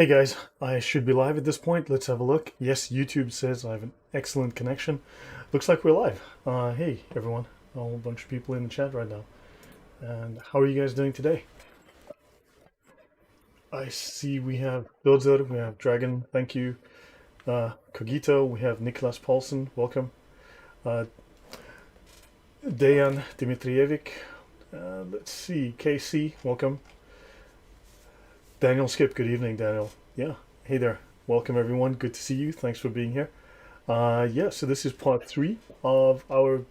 Hey guys, I should be live at this point. Let's have a look. Yes, YouTube says I have an excellent connection. Looks like we're live. Hey everyone, a whole bunch of people in the chat right now. And how are you guys doing today? I see we have Dozer, we have Dragon, thank you. Cogito, we have Nicholas Paulson, welcome. Dejan Dimitrijevic, let's see, KC, welcome. Daniel Skip, good evening, Daniel. Yeah, hey there. Welcome, everyone. Good to see you. Thanks for being here. Yeah, so this is part 3 of our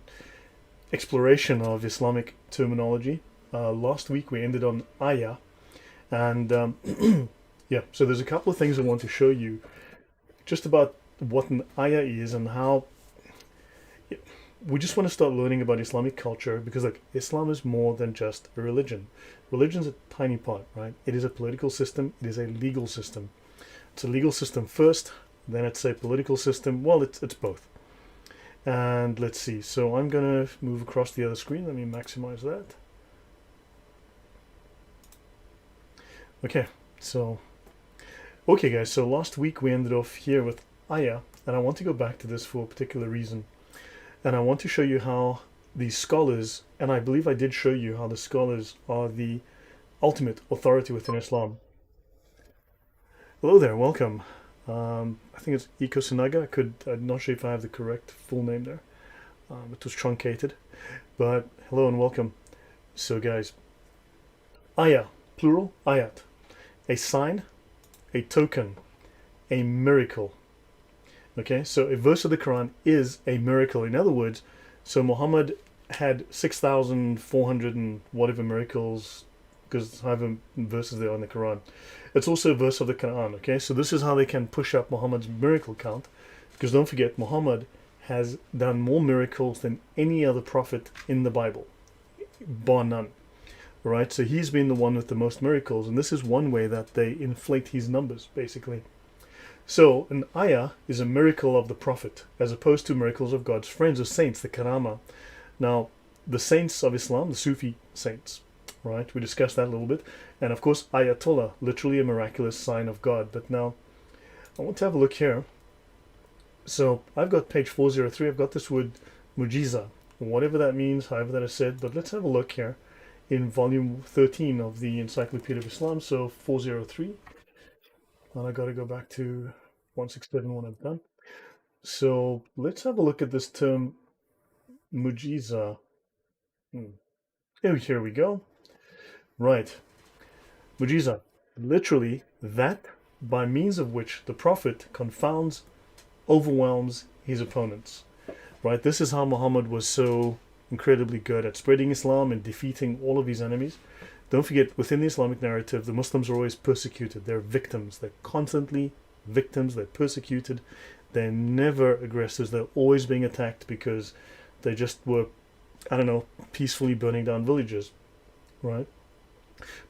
exploration of Islamic terminology. Last week we ended on ayah, and yeah, so there's a couple of things I want to show you just about what an ayah is and how we just want to start learning about Islamic culture because like Islam is more than just a religion. Religion's a tiny part, right? It is a political system, it is a legal system. It's a legal system first, then it's a political system. Well, it's both. And let's see. So I'm gonna move across the other screen. Let me maximize that. Okay, okay guys, so last week we ended off here with ayah, and I want to go back to this for a particular reason. And I want to show you how these scholars, and I believe I did show you how the scholars are the ultimate authority within Islam. Hello there, welcome. I think it's Iko Sinaga. I'm not sure if I have the correct full name there. It was truncated. But hello and welcome. So guys, ayah, plural, ayat. A sign, a token, a miracle. Okay, so a verse of the Quran is a miracle. In other words, so Muhammad had 6,400 and whatever miracles, because however verses there are in the Quran. It's also a verse of the Quran, okay? So this is how they can push up Muhammad's miracle count, because don't forget, Muhammad has done more miracles than any other prophet in the Bible, bar none. Right, so he's been the one with the most miracles, and this is one way that they inflate his numbers, basically. So, an ayah is a miracle of the Prophet, as opposed to miracles of God's friends or saints, the karama. Now, the saints of Islam, the Sufi saints, right? We discussed that a little bit. And of course, ayatollah, literally a miraculous sign of God. But now, I want to have a look here. So, I've got page 403, I've got this word mujiza, whatever that means, however that is said. But let's have a look here in volume 13 of the Encyclopaedia of Islam, so 403. And I got to go back to 167 when I'm done. So let's have a look at this term mujiza. Oh, here we go. Right. Mujiza. Literally that by means of which the Prophet confounds, overwhelms his opponents. Right. This is how Muhammad was so incredibly good at spreading Islam and defeating all of his enemies. Don't forget, within the Islamic narrative, the Muslims are always persecuted. They're victims. They're constantly victims. They're persecuted. They're never aggressors. They're always being attacked because they just were, I don't know, peacefully burning down villages, right?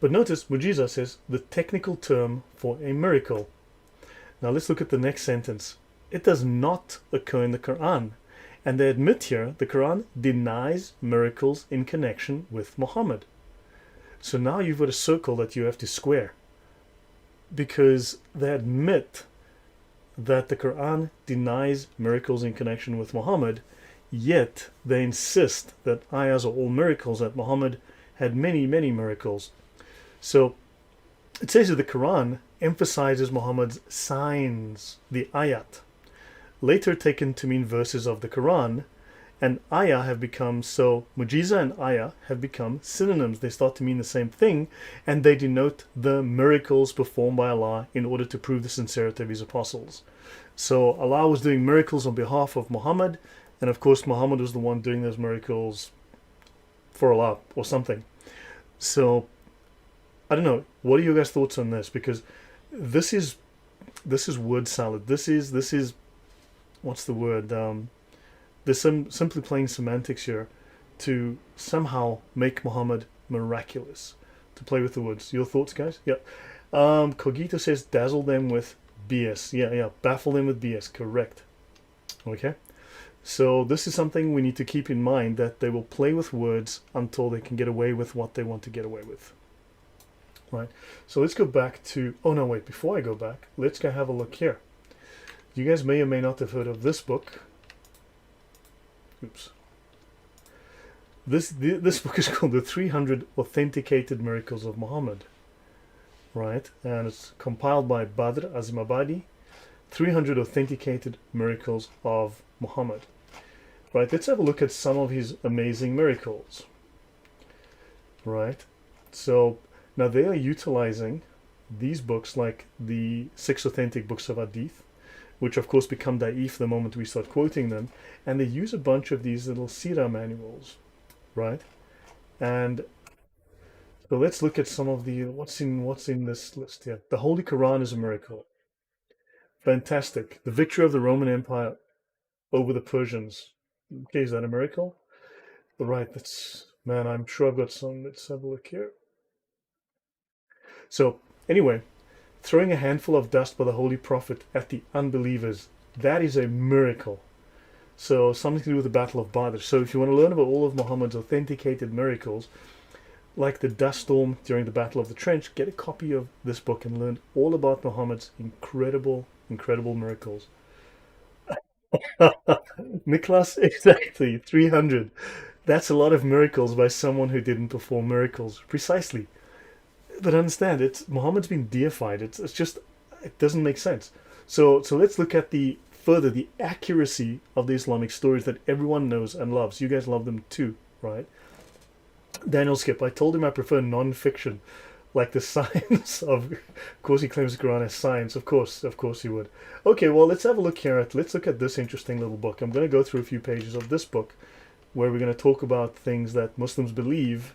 But notice, mujiza says the technical term for a miracle. Now let's look at the next sentence. It does not occur in the Quran. And they admit here the Quran denies miracles in connection with Muhammad. So now you've got a circle that you have to square, because they admit that the Quran denies miracles in connection with Muhammad, yet they insist that ayahs are all miracles, that Muhammad had many, many miracles. So it says that the Quran emphasizes Muhammad's signs, the ayat, later taken to mean verses of the Quran. And ayah have become, so mujiza and ayah have become synonyms. They start to mean the same thing, and they denote the miracles performed by Allah in order to prove the sincerity of his apostles. So Allah was doing miracles on behalf of Muhammad, and of course Muhammad was the one doing those miracles for Allah or something. So I don't know, what are your guys' thoughts on this? Because this is word salad. This is what's the word? There's some simply plain semantics here to somehow make Muhammad miraculous, to play with the words. Your thoughts, guys? Yeah. Cogito says dazzle them with BS. Yeah, baffle them with BS. Correct. Okay. So this is something we need to keep in mind, that they will play with words until they can get away with what they want to get away with. right? So let's go back to, oh no, wait, before I go back, let's go have a look here. You guys may or may not have heard of this book. Oops. This book is called The 300 Authenticated Miracles of Muhammad, right? And it's compiled by Badr Azimabadi, 300 Authenticated Miracles of Muhammad. Right, let's have a look at some of his amazing miracles. Right, so now they are utilizing these books like the 6 authentic books of Hadith, which of course become da'if the moment we start quoting them, and they use a bunch of these little Sirah manuals, right? And so let's look at some of the what's in this list here. The Holy Quran is a miracle. Fantastic. The victory of the Roman Empire over the Persians. Okay, is that a miracle? Right, that's, man, I'm sure I've got some. Let's have a look here. So, anyway, throwing a handful of dust by the Holy Prophet at the unbelievers, that is a miracle. So, something to do with the Battle of Badr. So, if you want to learn about all of Muhammad's authenticated miracles, like the dust storm during the Battle of the Trench, get a copy of this book and learn all about Muhammad's incredible, incredible miracles. Nicholas, exactly, 300. That's a lot of miracles by someone who didn't perform miracles. Precisely. But understand, it's Muhammad's been deified. It's just, it doesn't make sense. So let's look at the accuracy of the Islamic stories that everyone knows and loves. You guys love them too, right? Daniel Skip, I told him I prefer non-fiction, like the science of course he claims the Quran as science. Of course he would. Okay, well, let's have a look here let's look at this interesting little book. I'm going to go through a few pages of this book where we're going to talk about things that Muslims believe,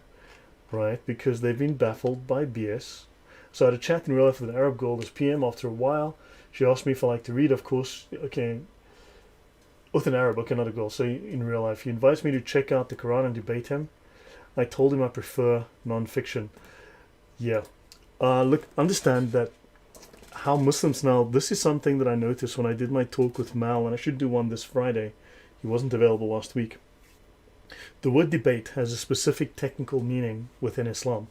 right? Because they've been baffled by BS. So I had a chat in real life with an Arab girl this PM. After a while, she asked me if I like to read. Of course, okay, with an Arab, okay, not a girl. So in real life, he invites me to check out the Quran and debate him. I told him I prefer non-fiction. Yeah. Look, understand that how Muslims now, this is something that I noticed when I did my talk with Mal, and I should do one this Friday. He wasn't available last week. The word debate has a specific technical meaning within Islam.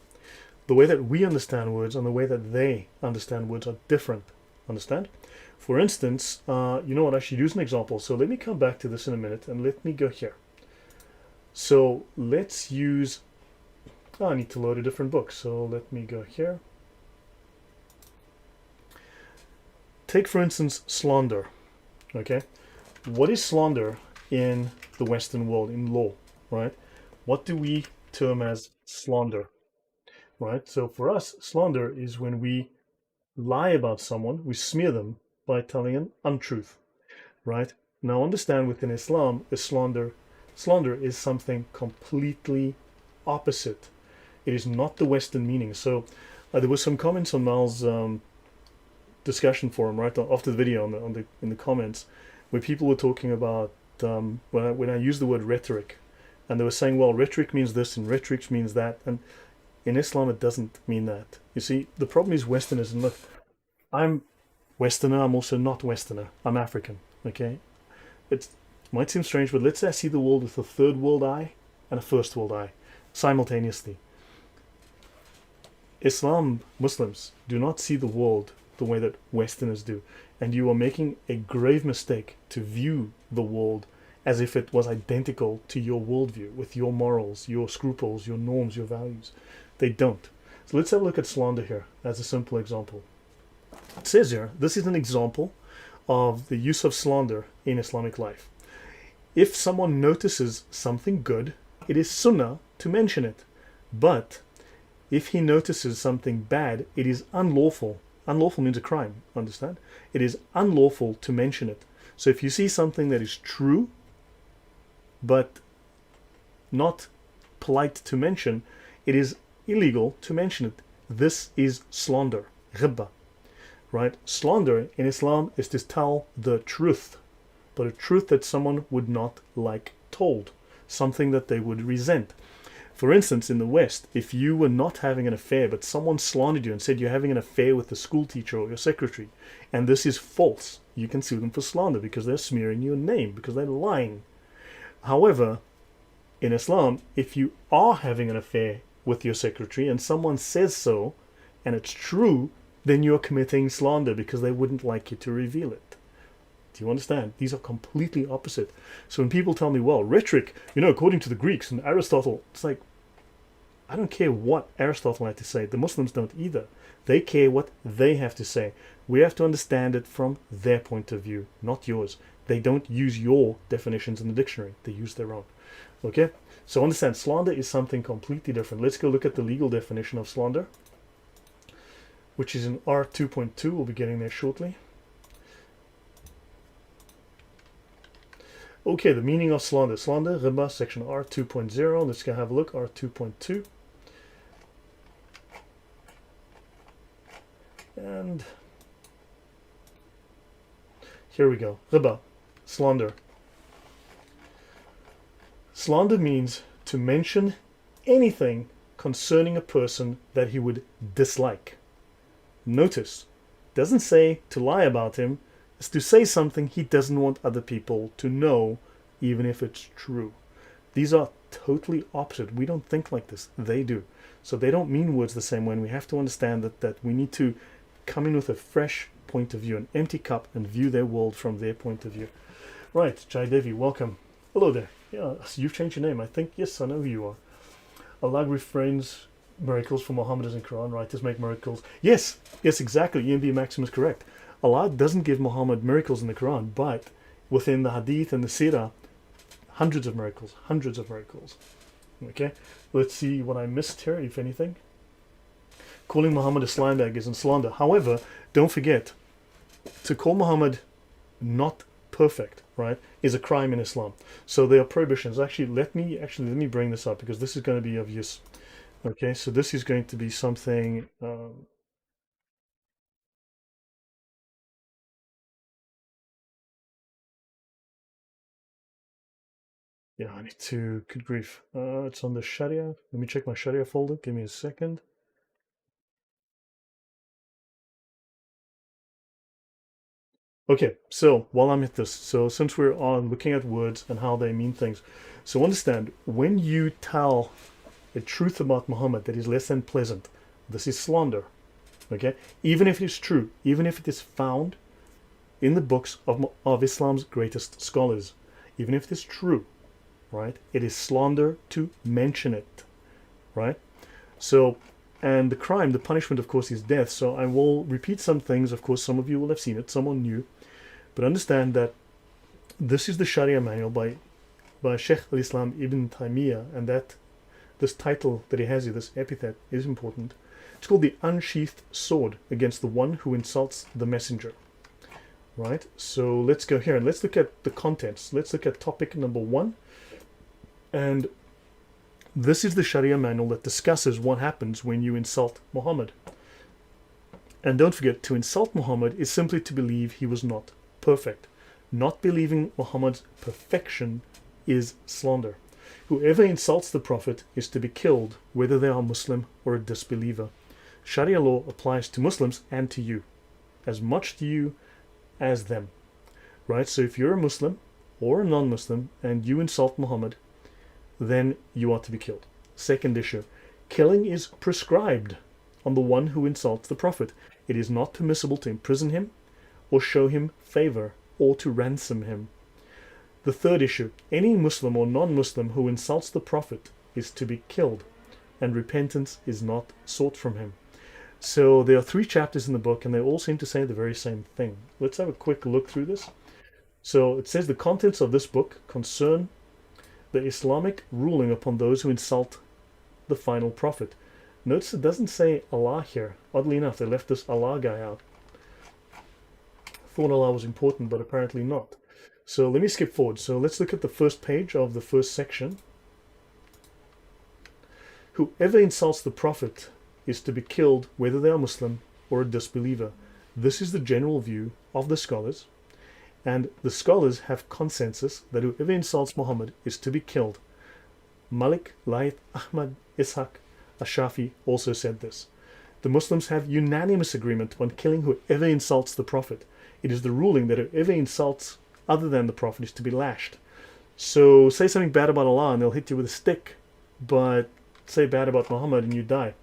The way that we understand words and the way that they understand words are different. Understand? For instance, you know what, I should use an example. So let me come back to this in a minute and let me go here. So let's use, I need to load a different book. So let me go here. Take, for instance, slander. Okay. What is slander in the Western world, in law, right? What do we term as slander, right? So for us, slander is when we lie about someone, we smear them by telling an untruth, right? Now understand, within Islam, slander is something completely opposite. It is not the Western meaning. So there was some comments on Mal's discussion forum right after the video in the comments, where people were talking about when I used the word rhetoric, and they were saying, well, rhetoric means this and rhetoric means that, and in Islam it doesn't mean that. You see, the problem is Westerners, and look, I'm Westerner, I'm also not Westerner, I'm African, okay? It might seem strange, but let's say I see the world with a third world eye and a first world eye simultaneously. Muslims do not see the world the way that Westerners do, and you are making a grave mistake to view the world as if it was identical to your worldview, with your morals, your scruples, your norms, your values. They don't. So let's have a look at slander here as a simple example. It says here, this is an example of the use of slander in Islamic life. If someone notices something good, it is sunnah to mention it. But if he notices something bad, it is unlawful. Unlawful means a crime, understand? It is unlawful to mention it. So if you see something that is true, but not polite to mention, it is illegal to mention it. This is slander, ghibba, right? Slander in Islam is to tell the truth, but a truth that someone would not like told, something that they would resent. For instance, in the West, if you were not having an affair, but someone slandered you and said you're having an affair with the school teacher or your secretary, and this is false, you can sue them for slander because they're smearing your name, because they're lying. However, in Islam, if you are having an affair with your secretary and someone says so, and it's true, then you're committing slander because they wouldn't like you to reveal it. Do you understand? These are completely opposite. So when people tell me, well, rhetoric, according to the Greeks and Aristotle, it's like, I don't care what Aristotle had to say. The Muslims don't either. They care what they have to say. We have to understand it from their point of view, not yours. They don't use your definitions in the dictionary. They use their own. Okay? So understand, slander is something completely different. Let's go look at the legal definition of slander, which is in R 2.2. We'll be getting there shortly. Okay, the meaning of slander. Slander, riba, section R 2.0. Let's go have a look, R 2.2. And here we go. Riba, slander. Slander means to mention anything concerning a person that he would dislike. Notice, doesn't say to lie about him, it's to say something he doesn't want other people to know, even if it's true. These are totally opposite. We don't think like this. They do. So they don't mean words the same way, and we have to understand that we need to come in with a fresh point of view, an empty cup, and view their world from their point of view. Right, Jai Devi, welcome. Hello there. Yeah, you've changed your name. I think, yes, I know who you are. Allah refrains miracles for Muhammad and Quran writers make miracles. Yes, exactly. EMB Maxim is correct. Allah doesn't give Muhammad miracles in the Quran, but within the Hadith and the Sirah, hundreds of miracles. Okay, let's see what I missed here, if anything. Calling Muhammad a slime bag isn't slander. However, don't forget, to call Muhammad not perfect, right, is a crime in Islam. So there are prohibitions. Actually, let me bring this up because this is going to be of use. Okay, so this is going to be something. Yeah, I need to. Good grief. It's on the Sharia. Let me check my Sharia folder. Give me a second. Okay, so while I'm at this, so since we're on looking at words and how they mean things, so understand, when you tell a truth about Muhammad that is less than pleasant, this is slander. Okay, even if it is true, even if it is found in the books of Islam's greatest scholars, even if it is true, right, it is slander to mention it, right? So, and the crime, the punishment, of course, is death. So I will repeat some things. Of course, some of you will have seen it, someone new, but understand that this is the Sharia manual by Sheikh al-Islam Ibn Taymiyyah, and that this title that he has here, this epithet, is important. It's called the unsheathed sword against the one who insults the messenger. Right? So let's go here and let's look at the contents. Let's look at topic number 1. And this is the Sharia manual that discusses what happens when you insult Muhammad. And don't forget, to insult Muhammad is simply to believe he was not perfect. Not believing Muhammad's perfection is slander. Whoever insults the Prophet is to be killed, whether they are Muslim or a disbeliever. Sharia law applies to Muslims and to you, as much to you as them. Right? So if you're a Muslim or a non-Muslim and you insult Muhammad, then you are to be killed. Second issue, killing is prescribed on the one who insults the Prophet. It is not permissible to imprison him or show him favor or to ransom him. The third issue, any Muslim or non-Muslim who insults the Prophet is to be killed, and repentance is not sought from him. So there are 3 chapters in the book, and they all seem to say the very same thing. Let's have a quick look through this. So it says the contents of this book concern the Islamic ruling upon those who insult the final prophet. Notice it doesn't say Allah here. Oddly enough, they left this Allah guy out. Thought Allah was important, but apparently not. So let me skip forward. So let's look at the first page of the first section. Whoever insults the Prophet is to be killed, whether they are Muslim or a disbeliever. This is the general view of the scholars, and the scholars have consensus that whoever insults Muhammad is to be killed. Malik, Layth, Ahmad, Ishaq, Ashafi also said this. The Muslims have unanimous agreement on killing whoever insults the Prophet. It is the ruling that whoever insults other than the Prophet is to be lashed. So say something bad about Allah and they'll hit you with a stick, but say bad about Muhammad and you die.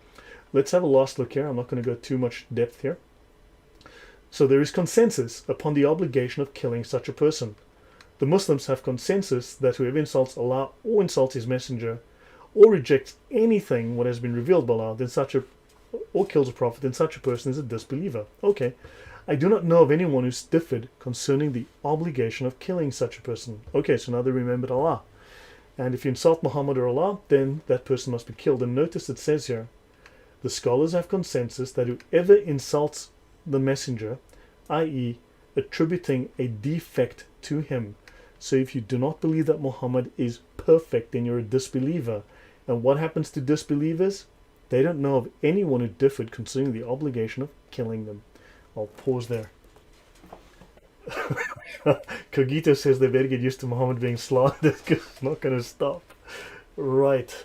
let's have a last look here. I'm not going to go too much depth here. So there is consensus upon the obligation of killing such a person. The Muslims have consensus that whoever insults Allah or insults his messenger or rejects anything what has been revealed by Allah, or kills a prophet, then such a person is a disbeliever. Okay. I do not know of anyone who's differed concerning the obligation of killing such a person. Okay, so now they remembered Allah. And if you insult Muhammad or Allah, then that person must be killed. And notice it says here, the scholars have consensus that whoever insults the messenger, i.e. attributing a defect to him. So if you do not believe that Muhammad is perfect, then you're a disbeliever. And what happens to disbelievers? They don't know of anyone who differed concerning the obligation of killing them. I'll pause there. Cogito says they better get used to Muhammad being slaughtered because it's not going to stop. Right.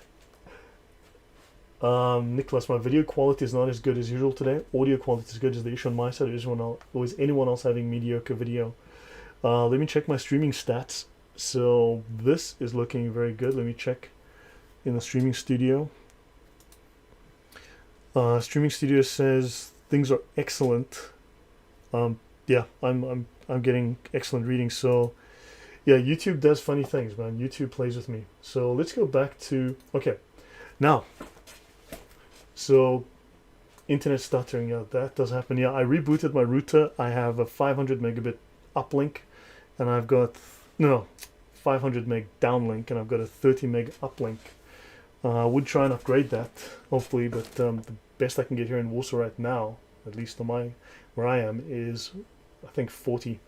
Nicholas, my video quality is not as good as usual today. Audio quality is good as the issue on my side. Or is anyone else having mediocre video? Let me check my streaming stats. So this is looking very good. Let me check in the streaming studio. Streaming studio says things are excellent. Yeah, I'm getting excellent readings. So yeah, YouTube does funny things, man. YouTube plays with me. So let's go back to, okay, now, so internet stuttering, yeah, that does happen. Yeah, I rebooted my router. I have a 500 megabit uplink, and I've got 500 meg downlink, and I've got a 30 meg uplink. I would try and upgrade that, hopefully, but the best I can get here in Warsaw right now, at least on where I am, is I think 40.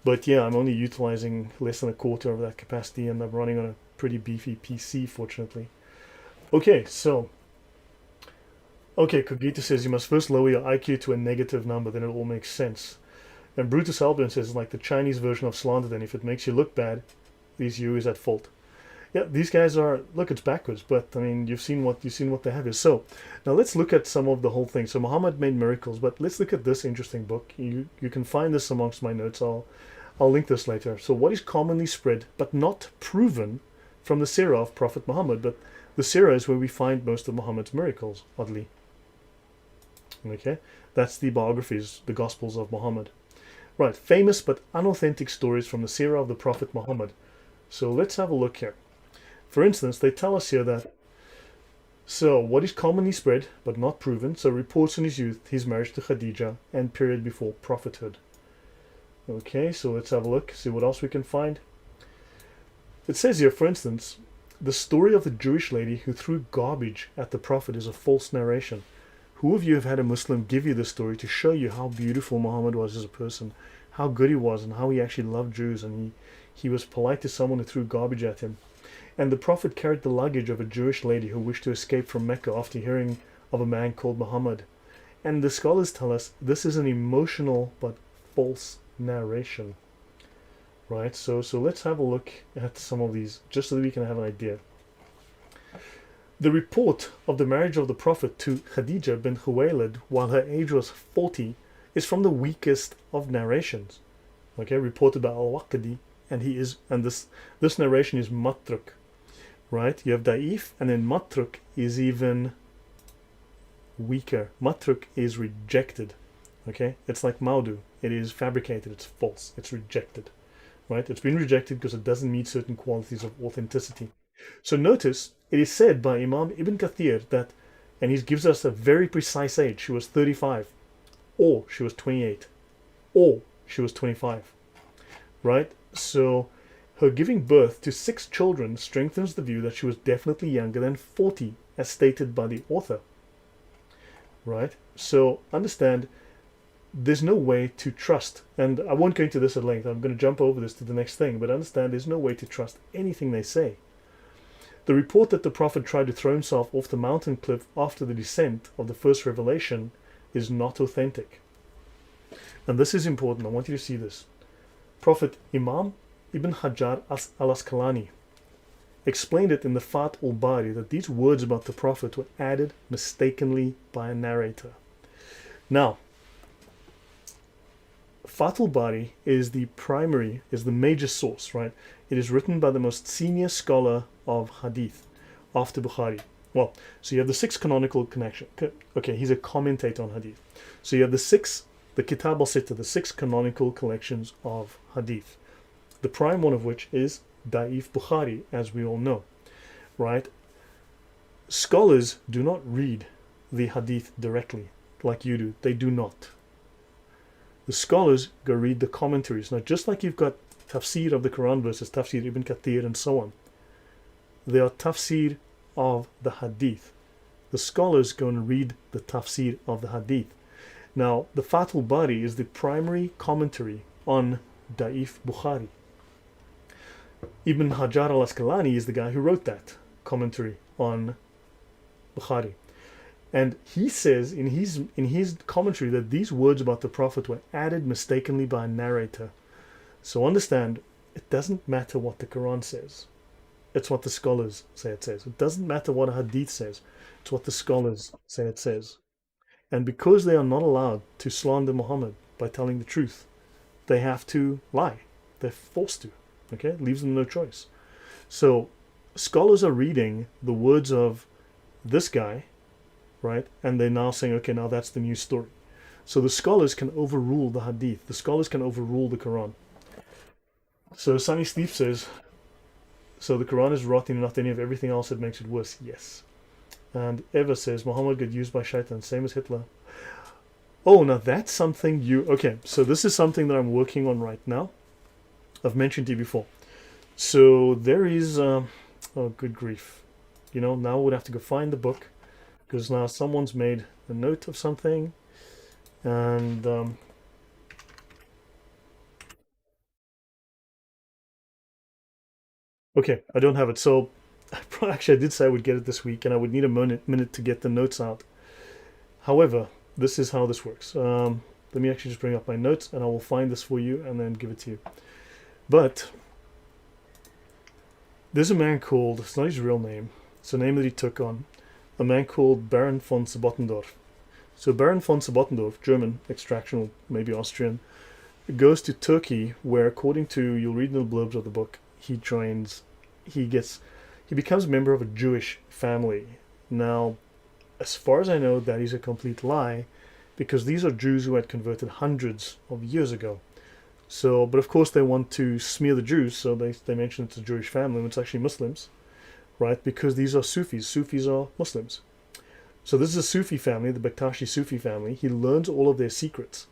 But yeah, I'm only utilizing less than a quarter of that capacity, and I'm running on a pretty beefy PC, fortunately. Okay, so Cogito says you must first lower your IQ to a negative number, then it all makes sense. And Brutus Albion says it's like the Chinese version of slander, then if it makes you look bad, these you is at fault. Yeah, these guys are, look, it's backwards, but I mean, you've seen what they have here. So now let's look at some of the whole thing. So Muhammad made miracles, but let's look at this interesting book. You can find this amongst my notes. I'll link this later. So what is commonly spread but not proven from the Sirah of Prophet Muhammad? But the Sirah is where we find most of Muhammad's miracles, oddly. Okay, that's the biographies, the Gospels of Muhammad. Right, famous but unauthentic stories from the Sirah of the Prophet Muhammad. So let's have a look here. For instance, they tell us here that, so what is commonly spread but not proven, so reports in his youth, his marriage to Khadija, and period before prophethood. Okay, so let's have a look, see what else we can find. It says here, for instance, the story of the Jewish lady who threw garbage at the prophet is a false narration. Who of you have had a Muslim give you this story to show you how beautiful Muhammad was as a person, how good he was, and how he actually loved Jews, and he was polite to someone who threw garbage at him? And the Prophet carried the luggage of a Jewish lady who wished to escape from Mecca after hearing of a man called Muhammad. And the scholars tell us this is an emotional but false narration. Right, so let's have a look at some of these, just so that we can have an idea. The report of the marriage of the Prophet to Khadija bint Khuwaylid while her age was 40 is from the weakest of narrations. Okay, reported by Al-Waqidi, and this narration is matruk. Right, you have da'if, and then matruk is even weaker. Matruk is rejected. Okay, it's like maudu. It is fabricated. It's false. It's rejected. Right, it's been rejected because it doesn't meet certain qualities of authenticity. So notice it is said by Imam Ibn Kathir that, and he gives us a very precise age. She was 35, or she was 28, or she was 25. Right, so her giving birth to 6 children strengthens the view that she was definitely younger than 40, as stated by the author. Right? So understand, there's no way to trust, and I won't go into this at length, I'm going to jump over this to the next thing, but understand there's no way to trust anything they say. The report that the Prophet tried to throw himself off the mountain cliff after the descent of the first revelation is not authentic. And this is important, I want you to see this. Prophet Imam Ibn Hajar al-Asqalani explained it in the Fath al-Bari that these words about the Prophet were added mistakenly by a narrator. Now, Fath al-Bari is the major source, right? It is written by the most senior scholar of Hadith after Bukhari. well, so you have the six canonical connection. Okay, he's a commentator on hadith. So you have the Kitab al-Sitta, the six canonical collections of hadith. The prime one of which is Da'if Bukhari, as we all know, right? Scholars do not read the hadith directly like you do. They do not. The scholars go read the commentaries. Now, just like you've got tafsir of the Quran versus tafsir Ibn Kathir and so on, they are tafsir of the hadith. The scholars go and read the tafsir of the hadith. Now, the Fathul Bari is the primary commentary on Da'if Bukhari. Ibn Hajar al-Asqalani is the guy who wrote that commentary on Bukhari. And he says in his commentary that these words about the Prophet were added mistakenly by a narrator. So understand, it doesn't matter what the Quran says. It's what the scholars say it says. It doesn't matter what a hadith says. It's what the scholars say it says. And because they are not allowed to slander Muhammad by telling the truth, they have to lie. They're forced to. Okay? It leaves them no choice. So scholars are reading the words of this guy, right? And they're now saying, okay, now that's the new story. So the scholars can overrule the hadith. The scholars can overrule the Quran. So Sunny Steve says, so the Quran is rotten enough, any of everything else that makes it worse. Yes. And Eva says, Muhammad got used by shaitan, same as Hitler. Oh, now that's something you... Okay, so this is something that I'm working on right now. I've mentioned to you before. So there is... oh, good grief. You know, now we'd have to go find the book. Because now someone's made a note of something. And... okay, I don't have it. So, actually I did say I would get it this week. And I would need a minute to get the notes out. However, this is how this works. Let me actually just bring up my notes. And I will find this for you and then give it to you. But... there's a man called... it's not his real name. It's a name that he took on. A man called Baron von Sebottendorf. So Baron von Sebottendorf, German extraction, or maybe Austrian, goes to Turkey, where according to, you'll read in the blurbs of the book, he becomes a member of a Jewish family. Now, as far as I know, that is a complete lie, because these are Jews who had converted hundreds of years ago. So, but of course they want to smear the Jews, so they mention it's a Jewish family when it's actually Muslims. Right, because these are Sufis. Sufis are Muslims. So this is a Sufi family, the Bektashi Sufi family. He learns all of their secrets.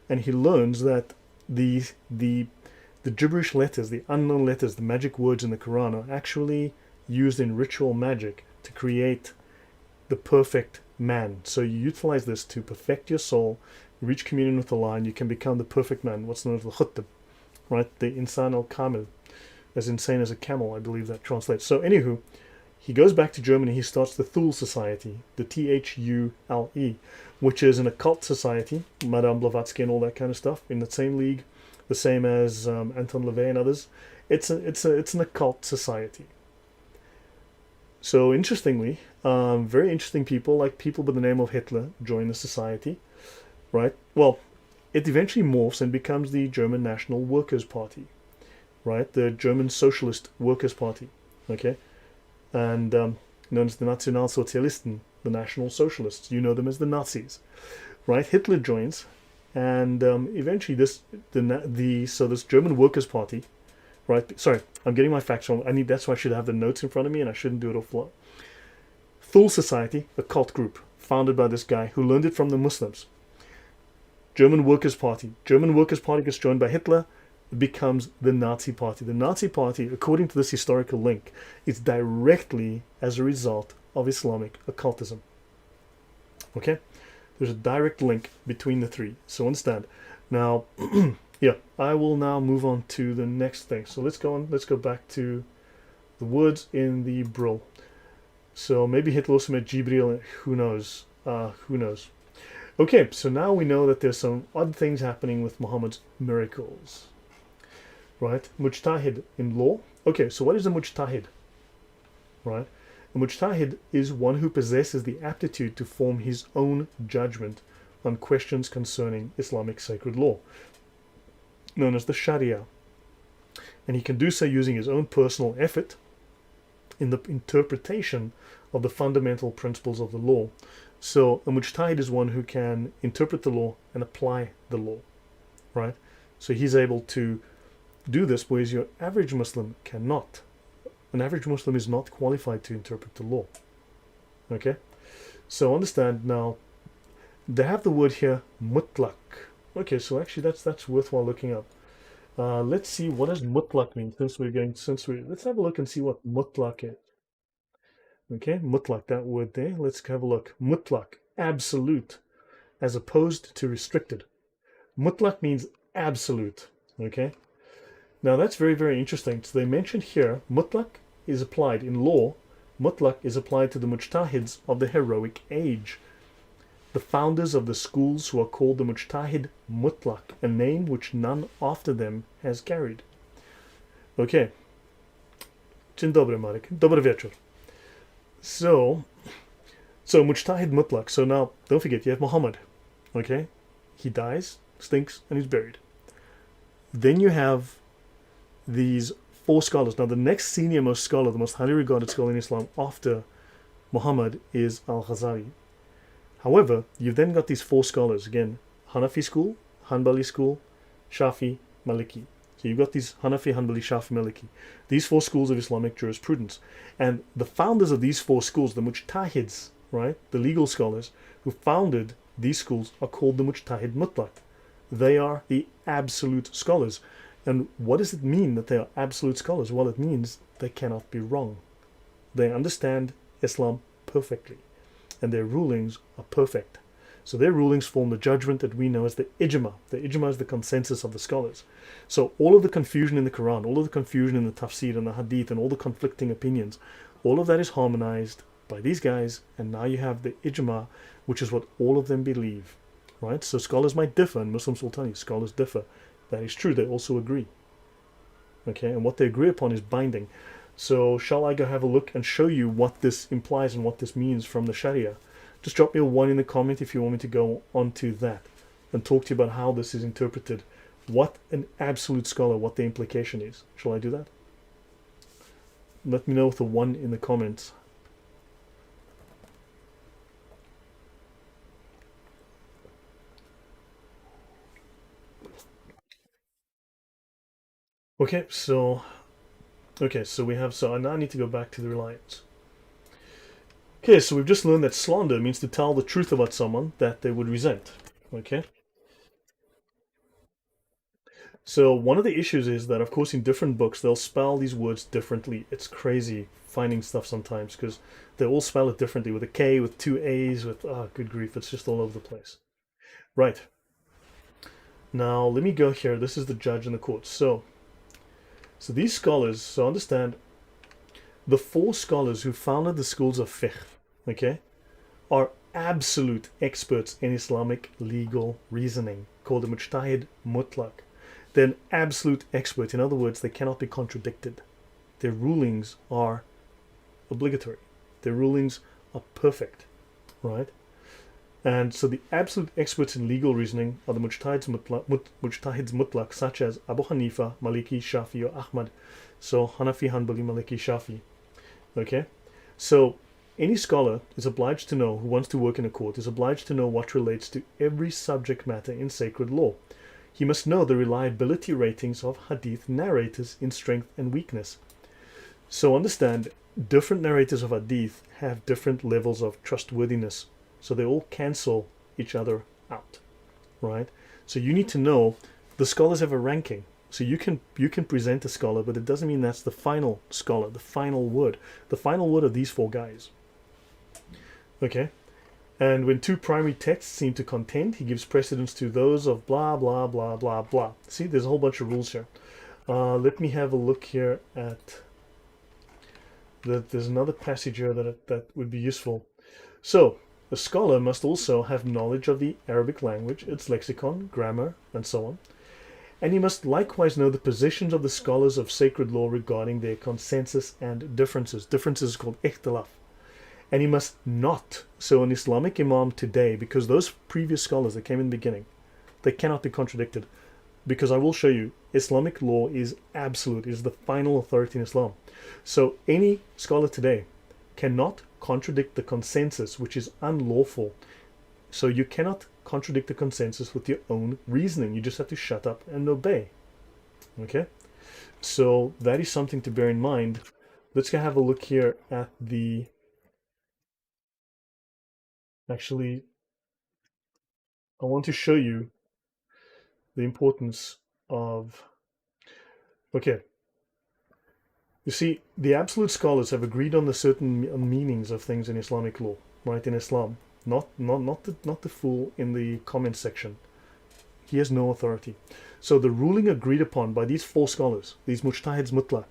And he learns that the gibberish letters, the unknown letters, the magic words in the Quran are actually used in ritual magic to create the perfect man. So you utilize this to perfect your soul, reach communion with Allah, and you can become the perfect man, what's known as the Khutb, right? The Insan al-Kamil. As insane as a camel, I believe that translates. So anywho, he goes back to Germany. He starts the Thule Society, the Thule, which is an occult society, Madame Blavatsky and all that kind of stuff, in the same league, the same as Anton LaVey and others. It's an occult society. So interestingly, very interesting people, like people by the name of Hitler, join the society, right? Well, it eventually morphs and becomes the German National Workers' Party. Right, the German Socialist Workers' Party, okay, and known as the Nationalsozialisten, the National Socialists. You know them as the Nazis, right? Hitler joins, and eventually this German Workers' Party, right? Sorry, I'm getting my facts wrong. That's why I should have the notes in front of me, and I shouldn't do it offline. Thule Society, a cult group founded by this guy who learned it from the Muslims. German Workers' Party. German Workers' Party gets joined by Hitler. Becomes the Nazi Party. The Nazi Party, according to this historical link, is directly as a result of Islamic occultism. Okay? There's a direct link between the three. So understand. Now, yeah, I will now move on to the next thing. So let's go back to the words in the Brill. So maybe Hitler also met Jibril, who knows? Who knows? Okay, so now we know that there's some odd things happening with Muhammad's miracles. Right? Mujtahid in law. Okay, so what is a mujtahid? Right? A mujtahid is one who possesses the aptitude to form his own judgment on questions concerning Islamic sacred law, known as the Sharia. And he can do so using his own personal effort, in the interpretation of the fundamental principles of the law. So a mujtahid is one who can interpret the law and apply the law, right? So he's able to do this, whereas your average Muslim cannot. An average Muslim is not qualified to interpret the law. Okay? So understand now, they have the word here, mutlaq. Okay, so actually that's worthwhile looking up. Let's see, what does mutlaq mean? Let's have a look and see what mutlaq is. Okay, mutlaq, that word there. Let's have a look. Mutlaq, absolute, as opposed to restricted. Mutlaq means absolute. Okay. Now that's very, very interesting. So they mentioned here, mutlaq is applied in law. Mutlaq is applied to the mujtahids of the heroic age, the founders of the schools who are called the mujtahid mutlaq, a name which none after them has carried. Okay. Dzień dobry, Marek. Dobry wieczór. So mujtahid mutlaq. So now, don't forget, you have Muhammad. Okay? He dies, stinks, and he's buried. Then you have these four scholars. Now, the next senior most scholar, the most highly regarded scholar in Islam after Muhammad, is Al-Ghazali. However, you've then got these four scholars, again, Hanafi school, Hanbali school, Shafi, Maliki. So you've got these Hanafi, Hanbali, Shafi, Maliki. These four schools of Islamic jurisprudence. And the founders of these four schools, the mujtahids, right, the legal scholars who founded these schools, are called the mujtahid mutlaq. They are the absolute scholars. And what does it mean that they are absolute scholars? Well, it means they cannot be wrong. They understand Islam perfectly, and their rulings are perfect. So their rulings form the judgment that we know as the ijma. The ijma is the consensus of the scholars. So all of the confusion in the Quran, all of the confusion in the tafsir and the hadith, and all the conflicting opinions, all of that is harmonized by these guys, and now you have the ijma, which is what all of them believe. Right? So scholars might differ, and Muslims will tell you scholars differ. That is true, they also agree. Okay, and what they agree upon is binding. So shall I go have a look and show you what this implies and what this means from the Sharia? Just drop me a 1 in the comment if you want me to go on to that and talk to you about how this is interpreted. What an absolute scholar, what the implication is. Shall I do that? Let me know with a 1 in the comments. Okay, so I now need to go back to the reliance. Okay, so we've just learned that slander means to tell the truth about someone that they would resent. Okay? So one of the issues is that, of course, in different books, they'll spell these words differently. It's crazy finding stuff sometimes because they all spell it differently, with a K, with 2 A's, with, good grief, it's just all over the place. Right. Now, let me go here. This is the judge in the court. So these scholars, so understand, the four scholars who founded the schools of fiqh, okay, are absolute experts in Islamic legal reasoning, called the mujtahid mutlaq. They're an absolute expert. In other words, they cannot be contradicted. Their rulings are obligatory. Their rulings are perfect, right? And so the absolute experts in legal reasoning are the mujtahids mutlaq, such as Abu Hanifa, Maliki, Shafi, or Ahmad. So Hanafi, Hanbali, Maliki, Shafi. Okay? So any scholar is obliged to know, who wants to work in a court, is obliged to know what relates to every subject matter in sacred law. He must know the reliability ratings of hadith narrators in strength and weakness. So understand, different narrators of hadith have different levels of trustworthiness. So they all cancel each other out, right? So you need to know the scholars have a ranking. So you can present a scholar, but it doesn't mean that's the final scholar, the final word. The final word are these four guys. Okay? And when two primary texts seem to contend, he gives precedence to those of blah, blah, blah, blah, blah. See, there's a whole bunch of rules here. Let me have a look here at... There's another passage here that would be useful. So, a scholar must also have knowledge of the Arabic language, its lexicon, grammar, and so on. And he must likewise know the positions of the scholars of sacred law regarding their consensus and differences. Differences is called ikhtilaf. And he must not, so an Islamic imam today, because those previous scholars that came in the beginning, they cannot be contradicted. Because I will show you, Islamic law is absolute, is the final authority in Islam. So any scholar today cannot contradict the consensus, which is unlawful. So you cannot contradict the consensus with your own reasoning. You just have to shut up and obey. Okay? So that is something to bear in mind. Let's go have a look here at the... Actually, I want to show you the importance of... Okay. You see, the absolute scholars have agreed on the certain meanings of things in Islamic law, right? In Islam, not the fool in the comment section. He has no authority. So the ruling agreed upon by these four scholars, these mujtahids mutlaq,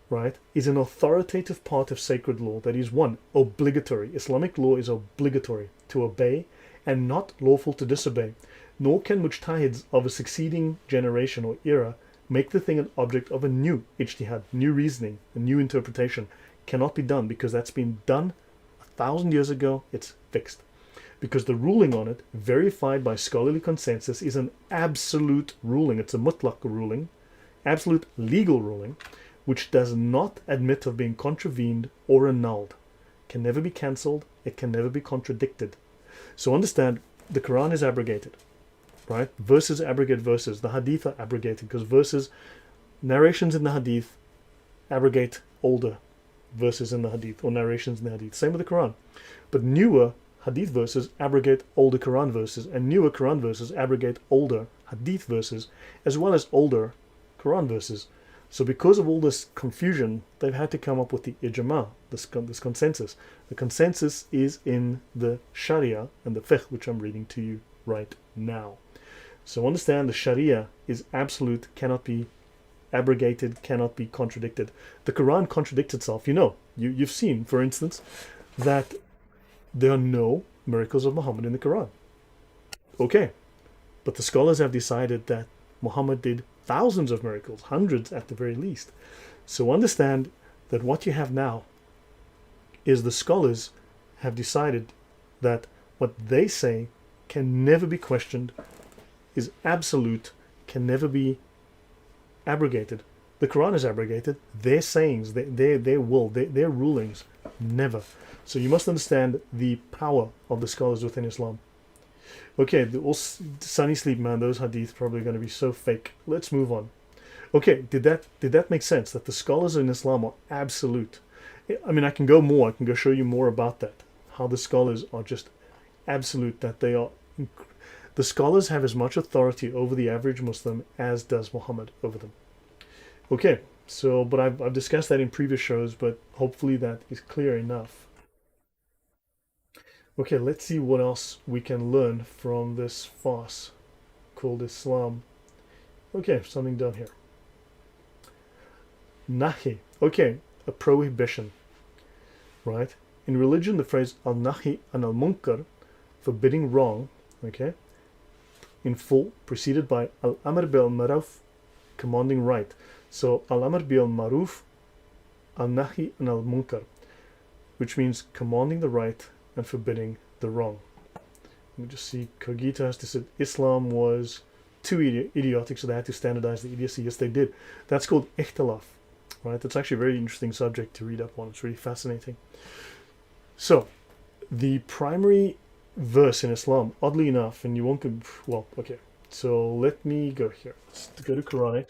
right, is an authoritative part of sacred law that is, one, obligatory. Islamic law is obligatory to obey and not lawful to disobey. Nor can mujtahids of a succeeding generation or era make the thing an object of a new ijtihad, new reasoning, a new interpretation. Cannot be done because that's been done 1,000 years ago. It's fixed. Because the ruling on it, verified by scholarly consensus, is an absolute ruling. It's a mutlaq ruling, absolute legal ruling, which does not admit of being contravened or annulled. Can never be cancelled. It can never be contradicted. So understand, the Quran is abrogated. Right? Verses abrogate verses. The hadith are abrogated because verses, narrations in the hadith abrogate older verses in the hadith or narrations in the hadith. Same with the Quran. But newer hadith verses abrogate older Quran verses, and newer Quran verses abrogate older hadith verses, as well as older Quran verses. So because of all this confusion, they've had to come up with the ijma, this consensus. The consensus is in the Sharia and the fiqh, which I'm reading to you right now. So understand, the Sharia is absolute, cannot be abrogated, cannot be contradicted. The Quran contradicts itself. You know, you've seen, for instance, that there are no miracles of Muhammad in the Quran. Okay, but the scholars have decided that Muhammad did thousands of miracles, hundreds at the very least. So understand that what you have now is the scholars have decided that what they say can never be questioned, is absolute, can never be abrogated. The Quran is abrogated. Their sayings, their will, their rulings, never. So you must understand the power of the scholars within Islam. Okay, Sunny Sleep, man, those hadith probably going to be so fake. Let's move on. Okay, did that make sense? That the scholars in Islam are absolute. I mean, I can go more. I can go show you more about that. How the scholars are just absolute. That they are. The scholars have as much authority over the average Muslim as does Muhammad over them. Okay, so but I've discussed that in previous shows, but hopefully that is clear enough. Okay, let's see what else we can learn from this farce called Islam. Okay, something down here. Nahi. Okay, a prohibition. Right? In religion, the phrase al-nahi and al-munkar, forbidding wrong, okay, in full, preceded by al-amr bil-maruf, commanding right. So al-amr bil-maruf, al-nahi and al-munkar, which means commanding the right and forbidding the wrong. Let me just see. Kogita has to say Islam was too idiotic, so they had to standardize the idiocy. Yes, they did. That's called ikhtilaf. Right? That's actually a very interesting subject to read up on. It's really fascinating. So, the primary verse in Islam, oddly enough, and you won't go, well, okay. So let me go here. Let's go to Quranic.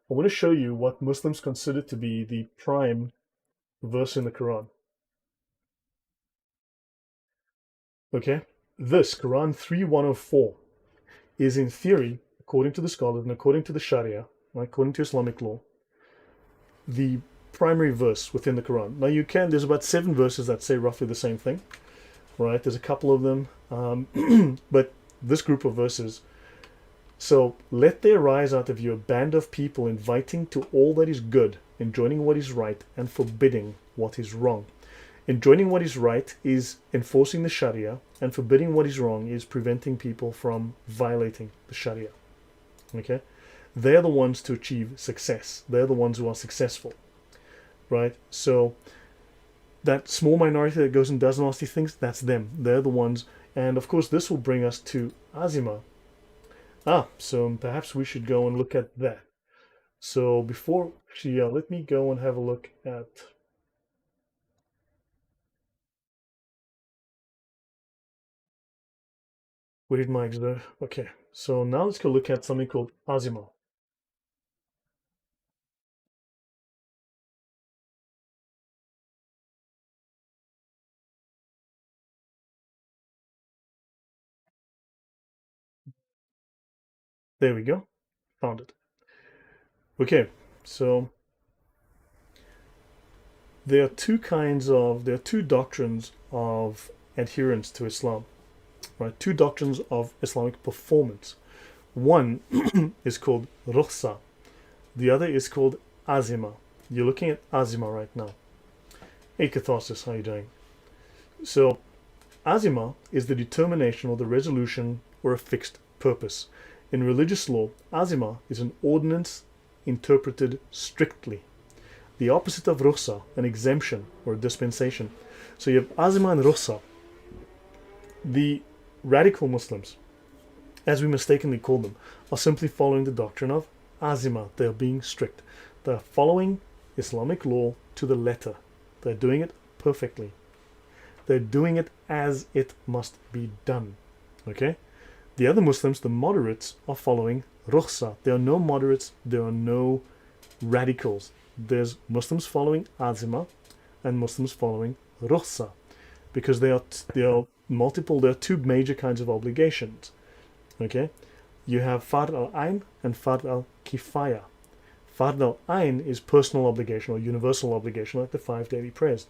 I want to show you what Muslims consider to be the prime verse in the Quran. Okay, this Quran 3:104 is in theory, according to the scholars and according to the Sharia, right, according to Islamic law, the primary verse within the Quran. Now there's about 7 verses that say roughly the same thing, right? There's a couple of them, but this group of verses. So let there rise out of you a band of people inviting to all that is good, enjoining what is right, and forbidding what is wrong. Enjoining what is right is enforcing the Sharia, and forbidding what is wrong is preventing people from violating the Sharia. Okay? They're the ones to achieve success. They're the ones who are successful. Right? So that small minority that goes and does nasty things, that's them. They're the ones. And of course, this will bring us to Azima. So perhaps we should go and look at that. So before, actually, yeah, let me go and have a look at, where did my, okay. So now let's go look at something called Azima. There we go. Found it. Okay. So there are two doctrines of adherence to Islam, right? Two doctrines of Islamic performance. One is called rukhsa. The other is called azima. You're looking at azima right now. Hey, Catharsis, how you doing? So, azima is the determination or the resolution or a fixed purpose. In religious law, azima is an ordinance interpreted strictly. The opposite of rukhsa, an exemption or a dispensation. So you have azima and rukhsa. The radical Muslims, as we mistakenly call them, are simply following the doctrine of azima. They're being strict. They're following Islamic law to the letter. They're doing it perfectly. They're doing it as it must be done. Okay? The other Muslims, the moderates, are following rukhsa. There are no moderates, there are no radicals. There's Muslims following azima and Muslims following rukhsa, because there are multiple, there are two major kinds of obligations. Okay? You have fard al-ain and fard al-kifaya. Fard al-ain is personal obligation or universal obligation, like the 5 daily prayers.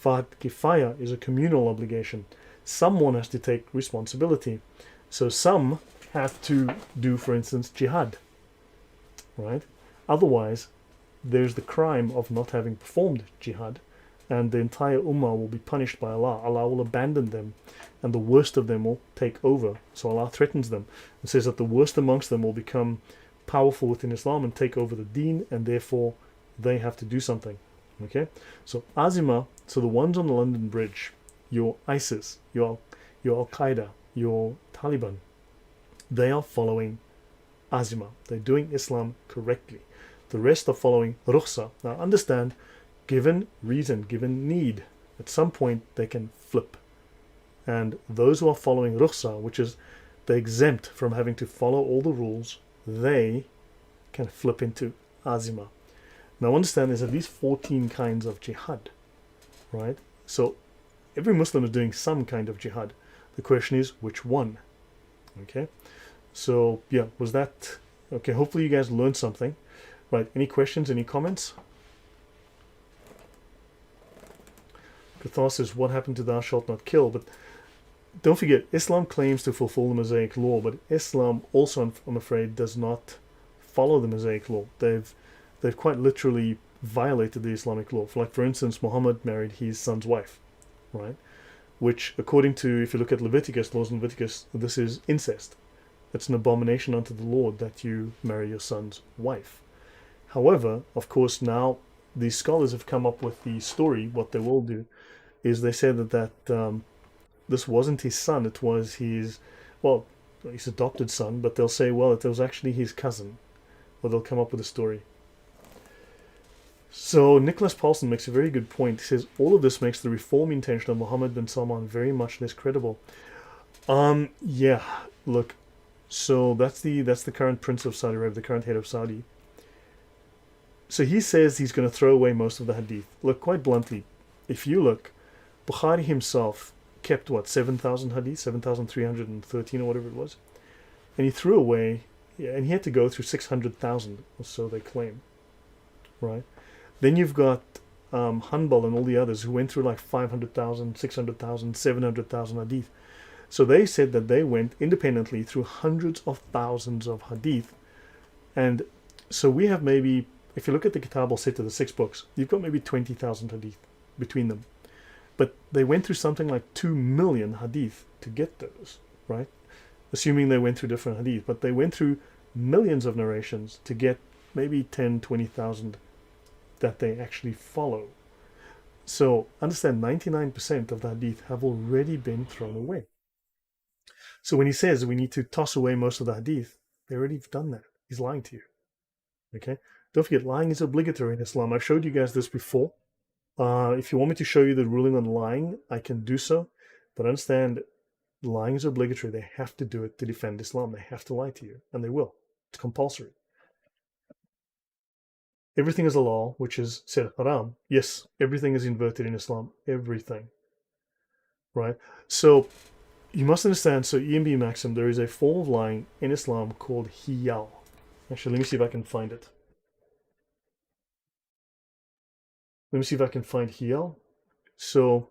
Fard kifaya is a communal obligation. Someone has to take responsibility. So some have to do, for instance, jihad, right? Otherwise, there's the crime of not having performed jihad, and the entire ummah will be punished by Allah. Allah will abandon them, and the worst of them will take over. So Allah threatens them and says that the worst amongst them will become powerful within Islam and take over the deen, and therefore they have to do something. Okay? So Azima, so the ones on the London Bridge, your ISIS, your Al-Qaeda, your Taliban, they are following Azima. They're doing Islam correctly. The rest are following rukhsa. Now understand, given reason, given need, at some point they can flip. And those who are following rukhsa, which is they're exempt from having to follow all the rules, they can flip into azima. Now understand there's at least 14 kinds of jihad, right? So every Muslim is doing some kind of jihad. The question is, which one? Okay? So yeah, was that okay? Hopefully you guys learned something. Right, any questions, any comments? Cathar says, what happened to thou shalt not kill? But don't forget, Islam claims to fulfill the Mosaic law, but Islam also, I'm afraid, does not follow the Mosaic law. They've quite literally violated the Islamic law. Like, for instance, Muhammad married his son's wife, right? Which, according to, if you look at Leviticus, laws in Leviticus, this is incest. It's an abomination unto the Lord that you marry your son's wife. However, of course, now these scholars have come up with the story. What they will do is they say that this wasn't his son, it was his, well, his adopted son, but they'll say, well, it was actually his cousin, or they'll come up with a story. So Nicholas Paulson makes a very good point. He says, all of this makes the reform intention of Mohammed bin Salman very much less credible. Yeah, look, so that's the current prince of Saudi Arabia, the current head of Saudi. So he says he's going to throw away most of the hadith. Look, quite bluntly, if you look, Bukhari himself kept what, 7,000 hadith, 7,313 or whatever it was, and he threw away, yeah, and he had to go through 600,000 or so they claim, right? Then you've got Hanbal and all the others who went through like 500,000, 600,000, 700,000 hadith. So they said that they went independently through hundreds of thousands of hadith, and so we have maybe, if you look at the Kitab al-Sitta, the 6 books, you've got maybe 20,000 hadith between them. But they went through something like 2 million hadith to get those, right? Assuming they went through different hadith. But they went through millions of narrations to get maybe 10, 20,000 that they actually follow. So understand 99% of the hadith have already been thrown away. So when he says we need to toss away most of the hadith, They already have done that. He's lying to you. Okay? Don't forget, lying is obligatory in Islam. I've showed you guys this before. If you want me to show you the ruling on lying, I can do so. But understand, lying is obligatory. They have to do it to defend Islam. They have to lie to you, and they will. It's compulsory. Everything is a law, which is said haram. Yes, everything is inverted in Islam. Everything. Right? So you must understand, so EMB maxim, there is a form of lying in Islam called hiyal. Actually, let me see if I can find it. Let me see if I can find hiyal. So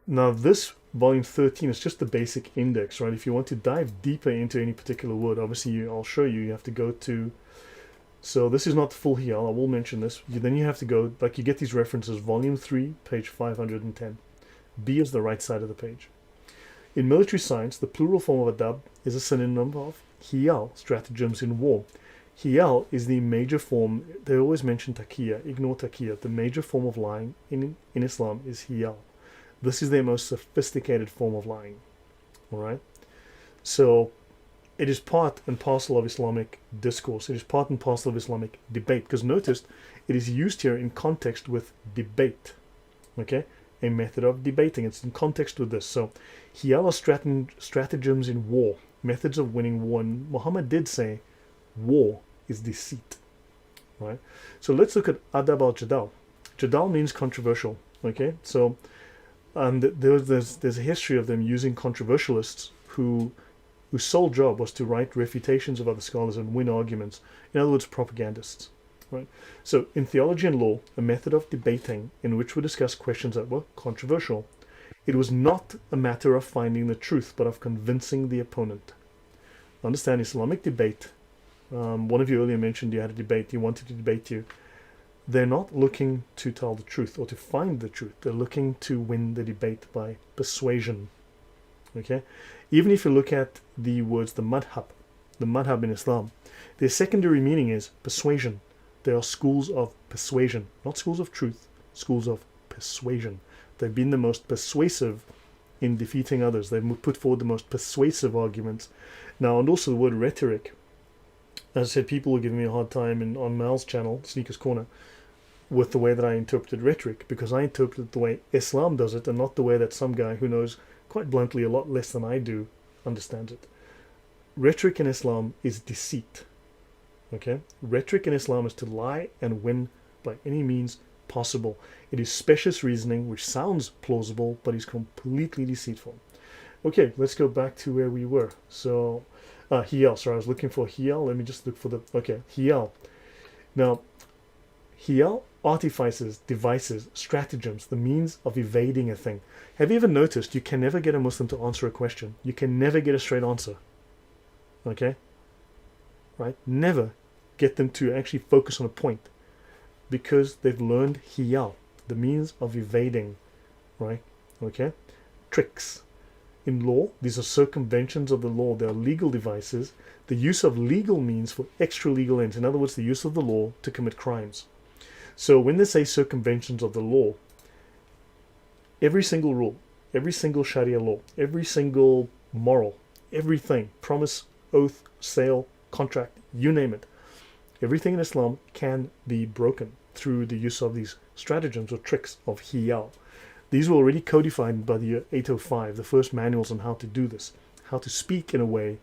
now this volume 13 is just the basic index, right? If you want to dive deeper into any particular word, obviously I'll show you, you have to go to, so this is not the full hiyal, I will mention this. Then you have to go, like you get these references, volume 3, page 510. B is the right side of the page. In military science, the plural form of adab is a synonym of hiyal, stratagems in war. Hiyal is the major form, they always mention taqiyya, ignore taqiyya. The major form of lying in Islam is hiyal. This is their most sophisticated form of lying. All right? So it is part and parcel of Islamic discourse. It is part and parcel of Islamic debate. Because notice, it is used here in context with debate. Okay? A method of debating. It's in context with this. So, hiyal are stratagems in war. Methods of winning war. And Muhammad did say, war is deceit. Right? So let's look at adab al-jadal. Jadal means controversial. Okay? So, and there's a history of them using controversialists whose sole job was to write refutations of other scholars and win arguments. In other words, propagandists. Right? So in theology and law, a method of debating in which we discuss questions that were controversial. It was not a matter of finding the truth, but of convincing the opponent. Understand, Islamic debate, one of you earlier mentioned you had a debate, you wanted to debate you. They're not looking to tell the truth or to find the truth. They're looking to win the debate by persuasion. Okay? Even if you look at the words, the madhab in Islam, their secondary meaning is persuasion. They are schools of persuasion, not schools of truth, schools of persuasion. They've been the most persuasive in defeating others. They've put forward the most persuasive arguments. Now, and also the word rhetoric. As I said, people were giving me a hard time on Mal's channel, Sneakers Corner, with the way that I interpreted rhetoric, because I interpreted it the way Islam does it and not the way that some guy who knows quite bluntly a lot less than I do understands it. Rhetoric in Islam is deceit. Okay? Rhetoric in Islam is to lie and win by any means possible. It is specious reasoning which sounds plausible but is completely deceitful. Okay, let's go back to where we were. So, hiyal. Sorry, I was looking for hiyal. Let me just look for the, okay, hiyal. Now, hiyal, artifices, devices, stratagems, the means of evading a thing. Have you ever noticed you can never get a Muslim to answer a question? You can never get a straight answer. Okay? Right? Never get them to actually focus on a point because they've learned hiyal, the means of evading. Right? Okay? Tricks. In law, these are circumventions of the law. They are legal devices. The use of legal means for extra legal ends. In other words, the use of the law to commit crimes. So when they say circumventions of the law, every single rule, every single Sharia law, every single moral, everything, promise, oath, sale, contract, you name it, everything in Islam can be broken through the use of these stratagems or tricks of hiyal. These were already codified by the year 805, the first manuals on how to do this, how to speak in a way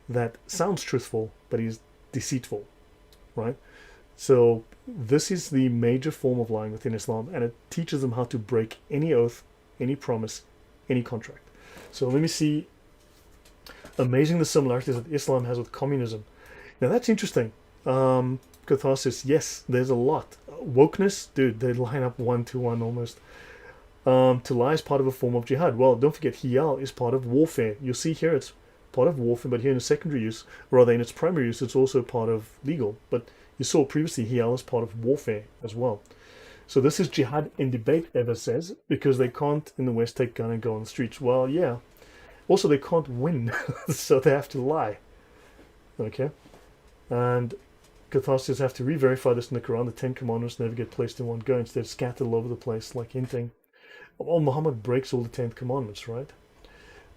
that sounds truthful but is deceitful, right? So this is the major form of lying within Islam, and it teaches them how to break any oath, any promise, any contract. So let me see. Amazing the similarities that Islam has with communism. Now that's interesting. Catharsis, yes, there's a lot. Wokeness, dude, they line up 1-to-1 almost. To lie is part of a form of jihad. Well, don't forget, hiyal is part of warfare. You'll see here it's part of warfare, but here in the secondary use, rather in its primary use, it's also part of legal. But you saw previously hiyal is part of warfare as well. So this is jihad in debate, Eva says, because they can't in the West take gun and go on the streets. Well, yeah. Also, they can't win, so they have to lie. Okay? And Catholics have to re-verify this in the Quran. The 10 Commandments never get placed in one go. Instead, scattered all over the place, like hinting. Well, Muhammad breaks all the 10 Commandments, right?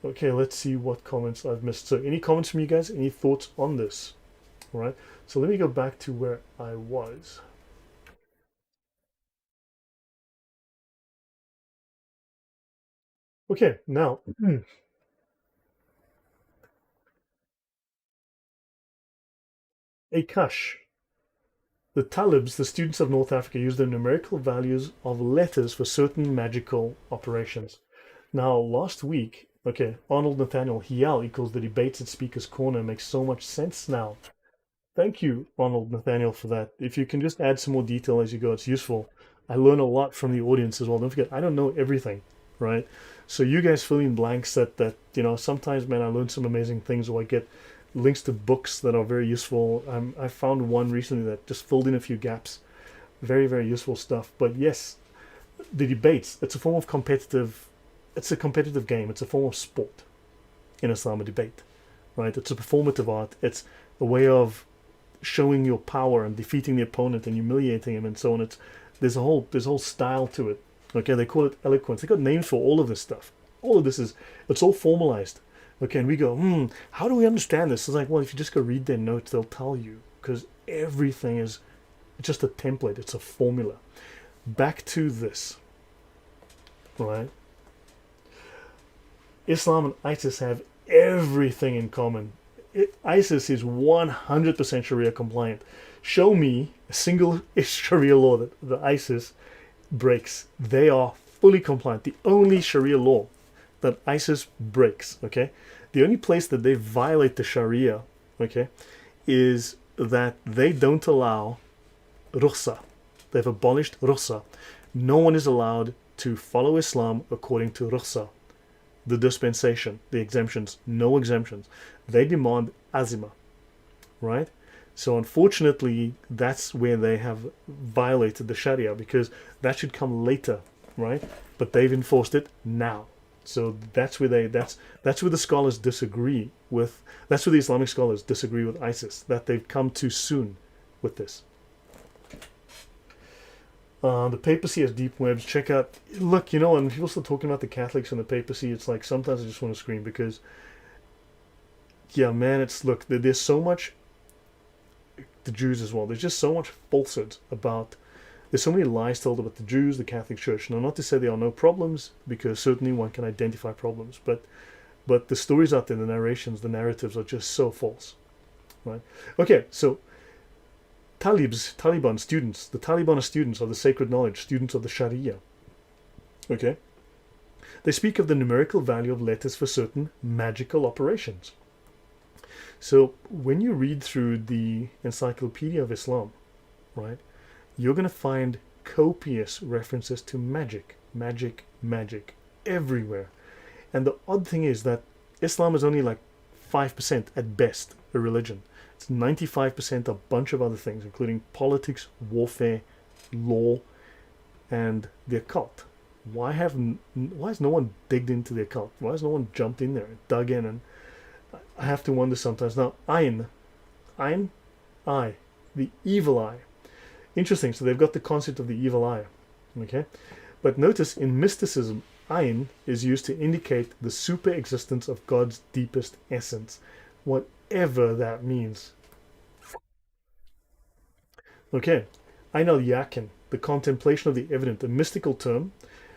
Okay, let's see what comments I've missed. So any comments from you guys? Any thoughts on this? All right. So let me go back to where I was. Okay, now a Kush. The Talibs, the students of North Africa, use the numerical values of letters for certain magical operations. Now, last week, okay, Arnold Nathaniel Hiel equals the debates at Speaker's Corner makes so much sense now. Thank you, Arnold Nathaniel, for that. If you can just add some more detail as you go, it's useful. I learn a lot from the audience as well. Don't forget, I don't know everything, right? So you guys fill in blanks sometimes, man, I learn some amazing things, or I get links to books that are very useful. I found one recently that just filled in a few gaps. Very, very useful stuff. But yes, the debates, it's a competitive game. It's a form of sport in Islam, a debate, right? It's a performative art. It's a way of showing your power and defeating the opponent and humiliating him and so on. There's a whole style to it. Okay, they call it eloquence. They got names for all of this stuff. All of this it's all formalized. Okay, and we go, how do we understand this? It's like, well, if you just go read their notes, they'll tell you, because everything is just a template. It's a formula. Back to this, right? Islam and ISIS have everything in common. ISIS is 100% Sharia compliant. Show me a single Sharia law that the ISIS breaks. They are fully compliant. The only Sharia law that ISIS breaks, okay, the only place that they violate the Sharia, okay, is that they don't allow rukhsa. They've abolished rukhsa. No one is allowed to follow Islam according to rukhsa, the dispensation, the exemptions, no exemptions. They demand azima, right? So unfortunately, that's where they have violated the Sharia, because that should come later, right? But they've enforced it now. So that's where the scholars disagree with. That's where the Islamic scholars disagree with ISIS, that they've come too soon with this. The papacy has deep webs. Check out. Look, when people start talking about the Catholics and the papacy, it's like sometimes I just want to scream, because, yeah, man, there's so much. The Jews as well. There's just so much falsehoods about. There's so many lies told about the Jews, the Catholic Church. Now, not to say there are no problems, because certainly one can identify problems, but the stories out there, the narrations, the narratives are just so false, right? Okay, so Taliban students. The Taliban are students of the sacred knowledge, students of the Sharia. Okay? They speak of the numerical value of letters for certain magical operations. So when you read through the Encyclopaedia of Islam, right, you're going to find copious references to magic, magic, magic everywhere. And the odd thing is that Islam is only like 5% at best a religion. It's 95% a bunch of other things, including politics, warfare, law, and the occult. Why has no one digged into the occult? Why has no one jumped in there and dug in? And I have to wonder sometimes. Now, Ayn, eye, the evil eye. Interesting. So they've got the concept of the evil eye. Okay, but notice in mysticism, Ayn is used to indicate the super existence of God's deepest essence, whatever that means. Okay, Ayn al-Yakin, the contemplation of the evident, a mystical term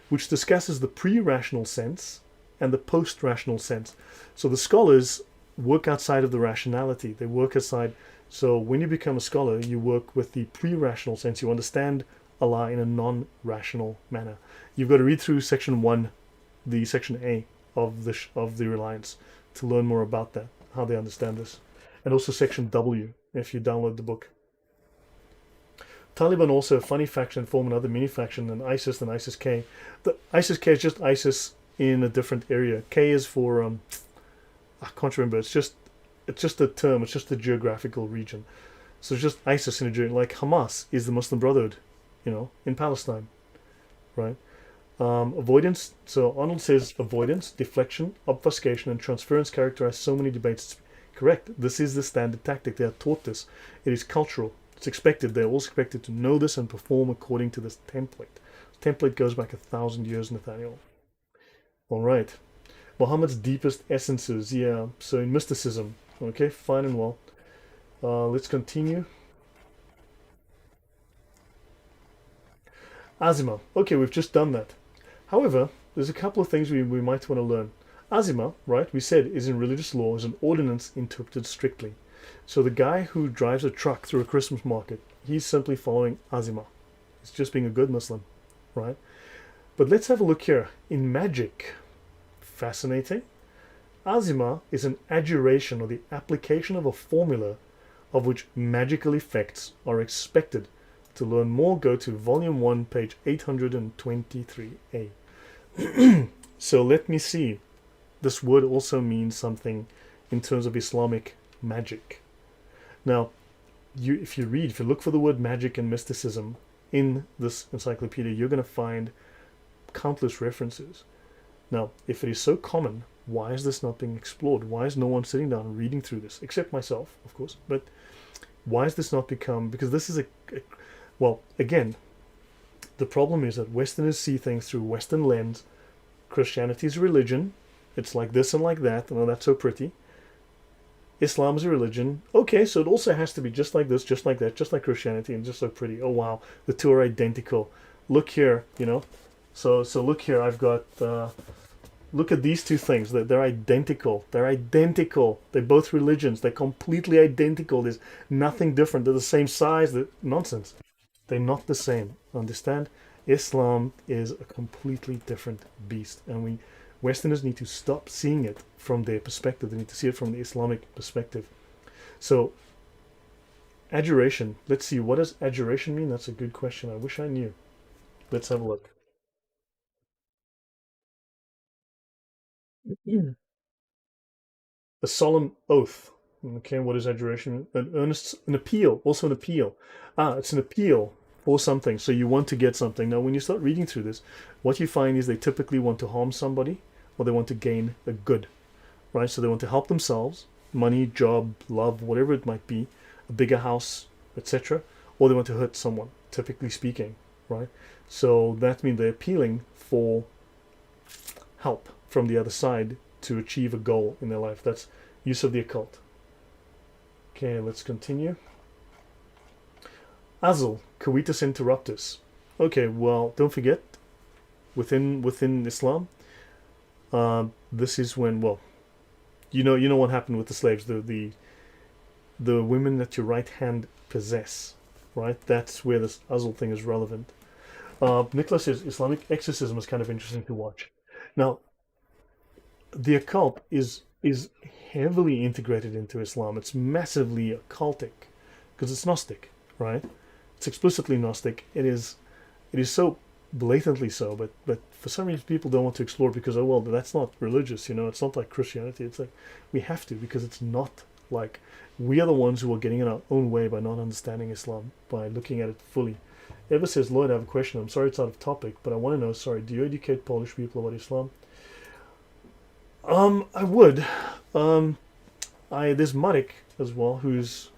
which discusses the pre-rational sense and the post-rational sense. So the scholars work outside of the rationality. They work aside. So when you become a scholar, you work with the pre-rational sense. You understand Allah in a non-rational manner. You've got to read through section 1, the section A of the Reliance, to learn more about that, how they understand this. And also section W, if you download the book. Taliban also a funny faction, form another mini faction than ISIS and ISIS-K. The ISIS-K is just ISIS in a different area. K is for I can't remember. It's just a term. It's just a geographical region. So it's just ISIS in a region. Like Hamas is the Muslim Brotherhood, in Palestine, right? Avoidance. So Arnold says avoidance, deflection, obfuscation, and transference characterize so many debates. Correct. This is the standard tactic. They are taught this. It is cultural. It's expected. They're all expected to know this and perform according to this template. This template goes back 1,000 years, Nathaniel. All right. Muhammad's deepest essences. Yeah. So in mysticism. Okay, fine and well. Let's continue. Azima. Okay, we've just done that. However, there's a couple of things we might want to learn. Azima, right, we said is in religious law is an ordinance interpreted strictly. So the guy who drives a truck through a Christmas market, he's simply following Azima. He's just being a good Muslim, right? But let's have a look here. In magic, fascinating. Azima is an adjuration or the application of a formula of which magical effects are expected. To learn more, go to volume 1, page 823a. So let me see. This word also means something in terms of Islamic magic. Now, if you look for the word magic and mysticism in this encyclopedia, you're going to find countless references. Now, if it is so common, why is this not being explored? Why is no one sitting down and reading through this? Except myself, of course. But why has this not become... Because this is well, again, the problem is that Westerners see things through Western lens. Christianity is a religion. It's like this and like that. Oh, that's so pretty. Islam is a religion. Okay, so it also has to be just like this, just like that, just like Christianity, and just so pretty. Oh wow, the two are identical. Look here, you know. So look here. I've got. Look at these two things. They're identical. They're identical. They're both religions. They're completely identical. There's nothing different. They're the same size. Nonsense. They're not the same. Understand? Islam is a completely different beast, and we Westerners need to stop seeing it from their perspective. They need to see it from the Islamic perspective. So, adjuration. Let's see. What does adjuration mean? That's a good question. I wish I knew. Let's have a look. A solemn oath. Okay, what is adjuration? An appeal, also an appeal. It's an appeal for something. So you want to get something. Now, when you start reading through this, what you find is they typically want to harm somebody or they want to gain a good, right? So they want to help themselves, money, job, love, whatever it might be, a bigger house, etc. Or they want to hurt someone, typically speaking, right? So that means they're appealing for help from the other side to achieve a goal in their life. That's use of the occult. Okay, let's continue. Azl, coitus interruptus. Okay, well, don't forget, within Islam, this is when, well, you know what happened with the slaves, the women that your right hand possess, right? That's where this Azl thing is relevant. Nicholas says Islamic exorcism is kind of interesting to watch. Now, the occult is heavily integrated into Islam. It's massively occultic because it's Gnostic, right? It's explicitly Gnostic. It is so blatantly so, but for some reason people don't want to explore because, oh well, that's not religious, you know. It's not like Christianity. It's like we have to, because it's not like we are the ones who are getting in our own way by not understanding Islam, by looking at it fully. Eva says, Lloyd, I have a question. I'm sorry it's out of topic, but I want to know, sorry, do you educate Polish people about Islam? I would. There's Marek as well, who is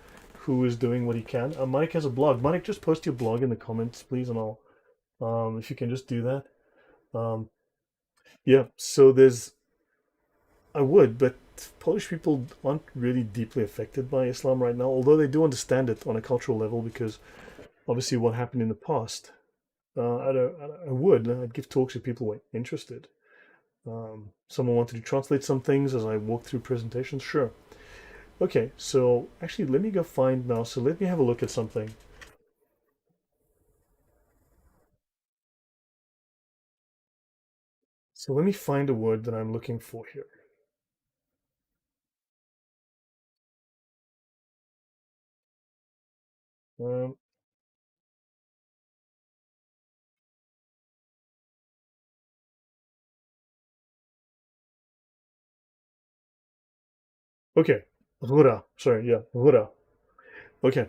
doing what he can. Marek has a blog. Marek, just post your blog in the comments, please, and I'll if you can just do that. Um, yeah. So I would, but Polish people aren't really deeply affected by Islam right now, although they do understand it on a cultural level because obviously what happened in the past. I would. I'd give talks if people were interested. Someone wanted to translate some things as I walk through presentations, sure. Okay, so actually let me go find now. So let me have a look at something. So let me find a word that I'm looking for here. Um, okay, Ghura. Sorry, yeah, Ghura. Okay, I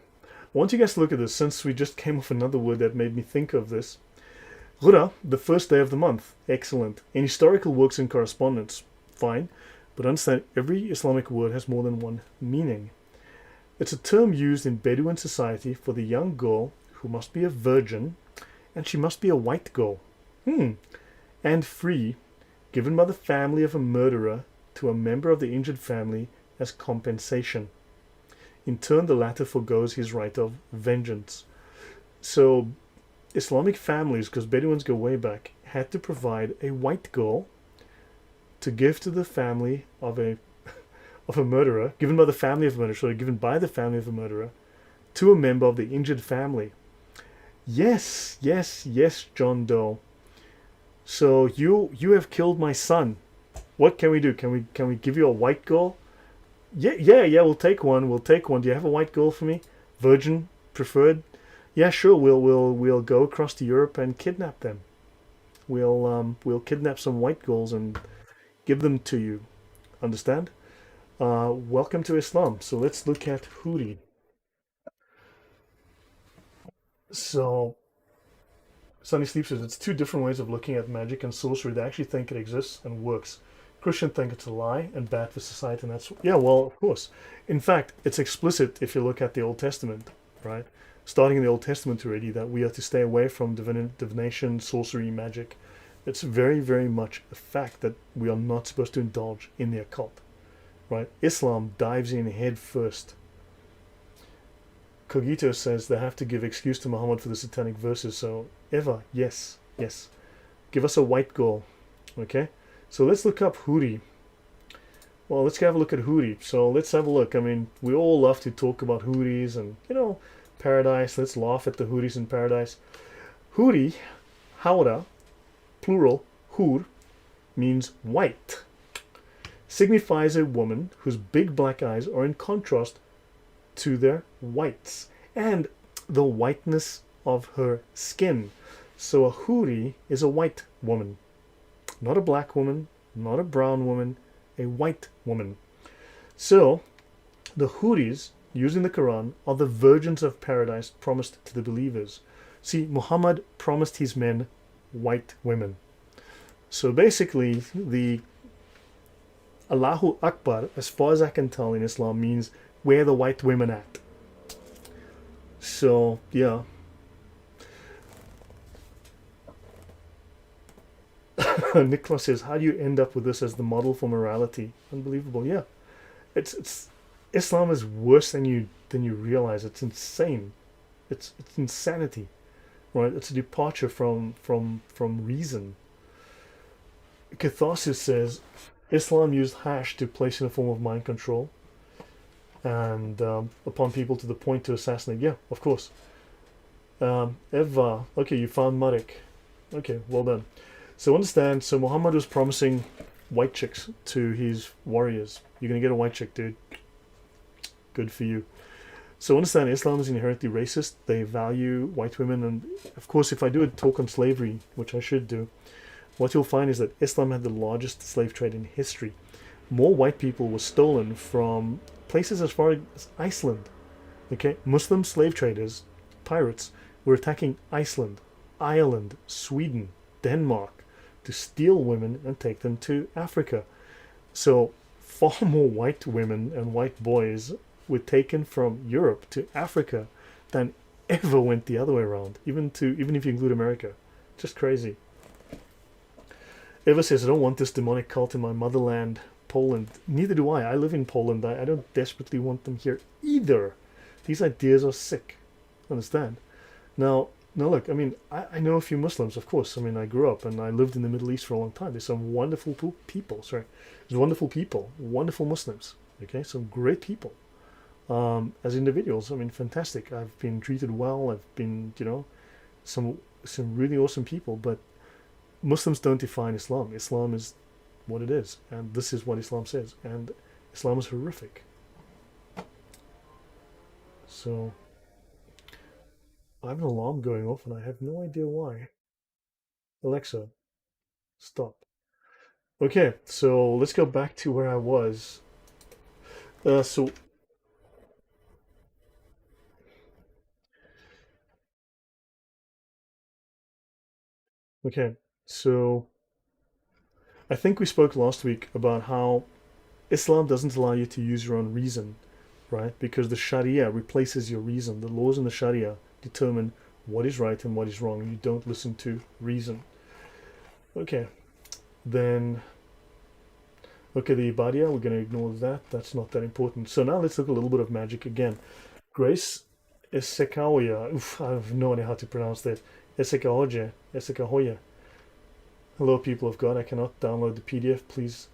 want you guys to look at this since we just came off another word that made me think of this. Ghura, the first day of the month. Excellent. In historical works and correspondence, fine. But understand, every Islamic word has more than one meaning. It's a term used in Bedouin society for the young girl who must be a virgin, and she must be a white girl. And free, given by the family of a murderer to a member of the injured family as compensation. In turn, the latter forgoes his right of vengeance. So, Islamic families, because Bedouins go way back, had to provide a white girl to give to the family of a murderer, given by the family of a murderer, sorry, given by the family of a murderer, to a member of the injured family. Yes, yes, yes, John Doe. So you have killed my son. What can we do? Can we give you a white girl? Yeah, yeah, yeah. We'll take one. We'll take one. Do you have a white girl for me? Virgin, preferred. Yeah, sure. We'll go across to Europe and kidnap them. We'll kidnap some white girls and give them to you. Understand? Welcome to Islam. So let's look at Huri. So Sunny Sleep says it's two different ways of looking at magic and sorcery. They actually think it exists and works. Christians think it's a lie and bad for society, and that's yeah, well, of course. In fact, it's explicit if you look at the Old Testament, right? Starting in the Old Testament already, that we are to stay away from divination, sorcery, magic. It's very, very much a fact that we are not supposed to indulge in the occult, right? Islam dives in head first. Cogito says they have to give excuse to Muhammad for the satanic verses. So Eva, yes, yes, give us a white girl, okay? So let's look up Huri. Well, let's have a look at Huri. So let's have a look. I mean, we all love to talk about Huris and paradise. Let's laugh at the Huris in paradise. Huri, Hawra, plural Hur, means white. Signifies a woman whose big black eyes are in contrast to their whites and the whiteness of her skin. So a Huri is a white woman, not a black woman, not a brown woman, a white woman. So the Huris used in the Quran are the virgins of paradise promised to the believers. See, Muhammad promised his men white women. So basically, the Allahu Akbar, as far as I can tell in Islam, means where the white women at. So yeah. Nicholas says, how do you end up with this as the model for morality? Unbelievable. Yeah, it's Islam is worse than you realize. It's insane. It's insanity, right? It's a departure from reason. Catharsis says Islam used hash to place in a form of mind control and upon people to the point to assassinate. Yeah, of course. Eva, okay, you found Marek. Okay, well done. So understand, so Muhammad was promising white chicks to his warriors. You're going to get a white chick, dude. Good for you. So understand, Islam is inherently racist. They value white women. And of course, if I do a talk on slavery, which I should do, what you'll find is that Islam had the largest slave trade in history. More white people were stolen from places as far as Iceland. Okay, Muslim slave traders, pirates, were attacking Iceland, Ireland, Sweden, Denmark, to steal women and take them to Africa. So far more white women and white boys were taken from Europe to Africa than ever went the other way around, even if you include America. Just crazy. Eva says, I don't want this demonic cult in my motherland, Poland. Neither do I. I live in Poland. I don't desperately want them here either. These ideas are sick. Understand? Now look, I mean, I know a few Muslims, of course. I mean, I grew up and I lived in the Middle East for a long time. There's some wonderful people, There's wonderful people, wonderful Muslims, okay? Some great people. As individuals, I mean, fantastic. I've been treated well. I've been, some really awesome people, but Muslims don't define Islam. Islam is what it is, and this is what Islam says, and Islam is horrific. So I have an alarm going off and I have no idea why. Alexa, stop. Okay, so let's go back to where I was. So okay, so I think we spoke last week about how Islam doesn't allow you to use your own reason, right? Because the Sharia replaces your reason. The laws in the Sharia determine what is right and what is wrong. You don't listen to reason. Okay, Then, okay, the Ibadia, we're going to ignore that. That's not that important. So now let's look at a little bit of magic again. Grace Esekaoya. Oof, I have no idea how to pronounce that. Esekahoja. Esekahoya. Hello, people of God. I cannot download the PDF. Please.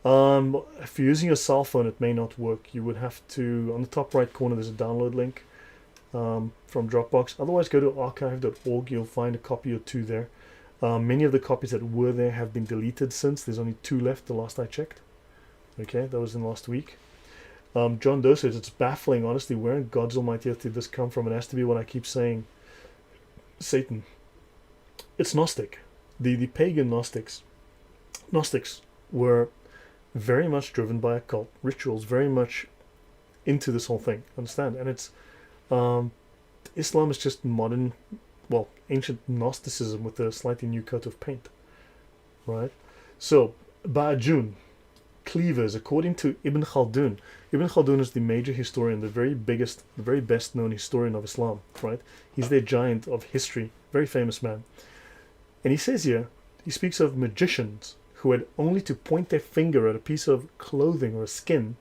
If you're using your cell phone, it may not work. You would have to, on the top right corner, there's a download link from Dropbox. Otherwise, go to archive.org. You'll find a copy or two there. Many of the copies that were there have been deleted since. There's only 2 left, the last I checked. Okay, that was in last week. John Doe says, it's baffling, honestly, where in God's almighty earth did this come from? It has to be what I keep saying. Satan. It's Gnostic. The pagan Gnostics were very much driven by occult rituals, very much into this whole thing, understand? And it's, Islam is just modern, well, ancient Gnosticism with a slightly new coat of paint, right? So, Ba'ajun, cleavers, according to Ibn Khaldun. Ibn Khaldun is the major historian, the very best known historian of Islam, right? He's their giant of history, very famous man. And he says here, he speaks of magicians who had only to point their finger at a piece of clothing or a skin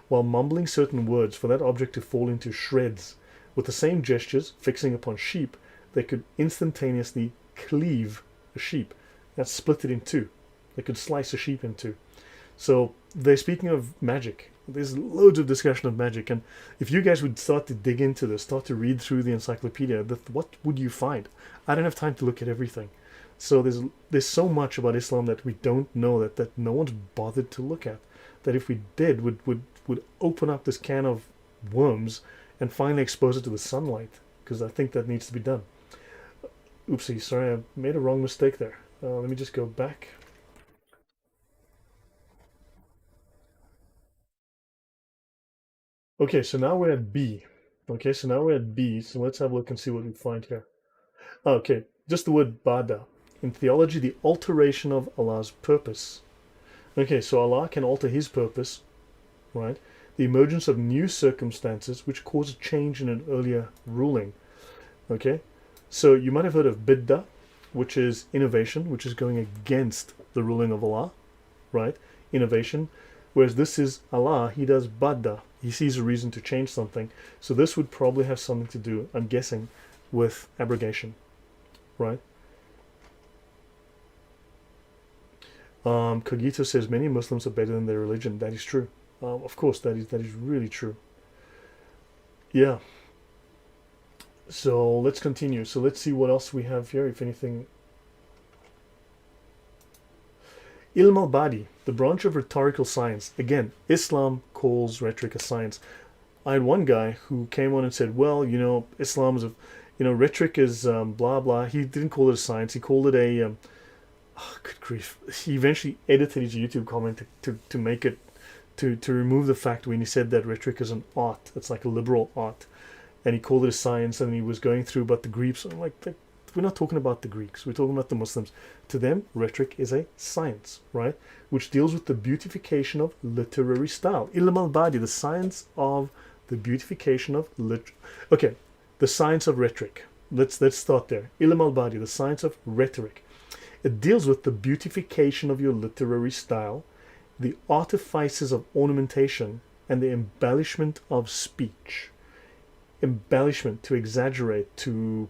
while mumbling certain words for that object to fall into shreds. With the same gestures, fixing upon sheep, they could instantaneously cleave a sheep. That's split it in two. They could slice a sheep in two. So they're speaking of magic. There's loads of discussion of magic, and if you guys would start to dig into this, start to read through the encyclopedia, what would you find? I don't have time to look at everything. So there's so much about Islam that we don't know, that no one's bothered to look at, that if we did, would open up this can of worms and finally expose it to the sunlight, because I think that needs to be done. Oopsie, sorry, I made a wrong mistake there. Let me just go back. Okay, so now we're at B. Okay, so now we're at B, so let's have a look and see what we find here. Okay, just the word bada. In theology, the alteration of Allah's purpose. Okay, so Allah can alter his purpose, right? The emergence of new circumstances which cause a change in an earlier ruling. Okay, so you might have heard of bid'ah, which is innovation, which is going against the ruling of Allah, right? Innovation. Whereas this is Allah, he does bada. He sees a reason to change something. So this would probably have something to do, I'm guessing, with abrogation, right? Cogito says many Muslims are better than their religion. That is true. Of course, that is really true. Yeah. So let's continue. So let's see what else we have here, if anything. Ilm al-Badi, the branch of rhetorical science. Again, Islam calls rhetoric a science. I had one guy who came on and said, well, Islam is rhetoric is blah, blah. He didn't call it a science. He called it a, good grief. He eventually edited his YouTube comment to make it, to remove the fact when he said that rhetoric is an art. It's like a liberal art. And he called it a science, and he was going through about the Greeks. I'm like, we're not talking about the Greeks. We're talking about the Muslims. To them, rhetoric is a science, right? Which deals with the beautification of literary style. Ilm al-Badi, the science of the beautification of Okay, the science of rhetoric. Let's start there. Ilm al-Badi, the science of rhetoric. It deals with the beautification of your literary style, the artifices of ornamentation, and the embellishment of speech. Embellishment, to exaggerate, to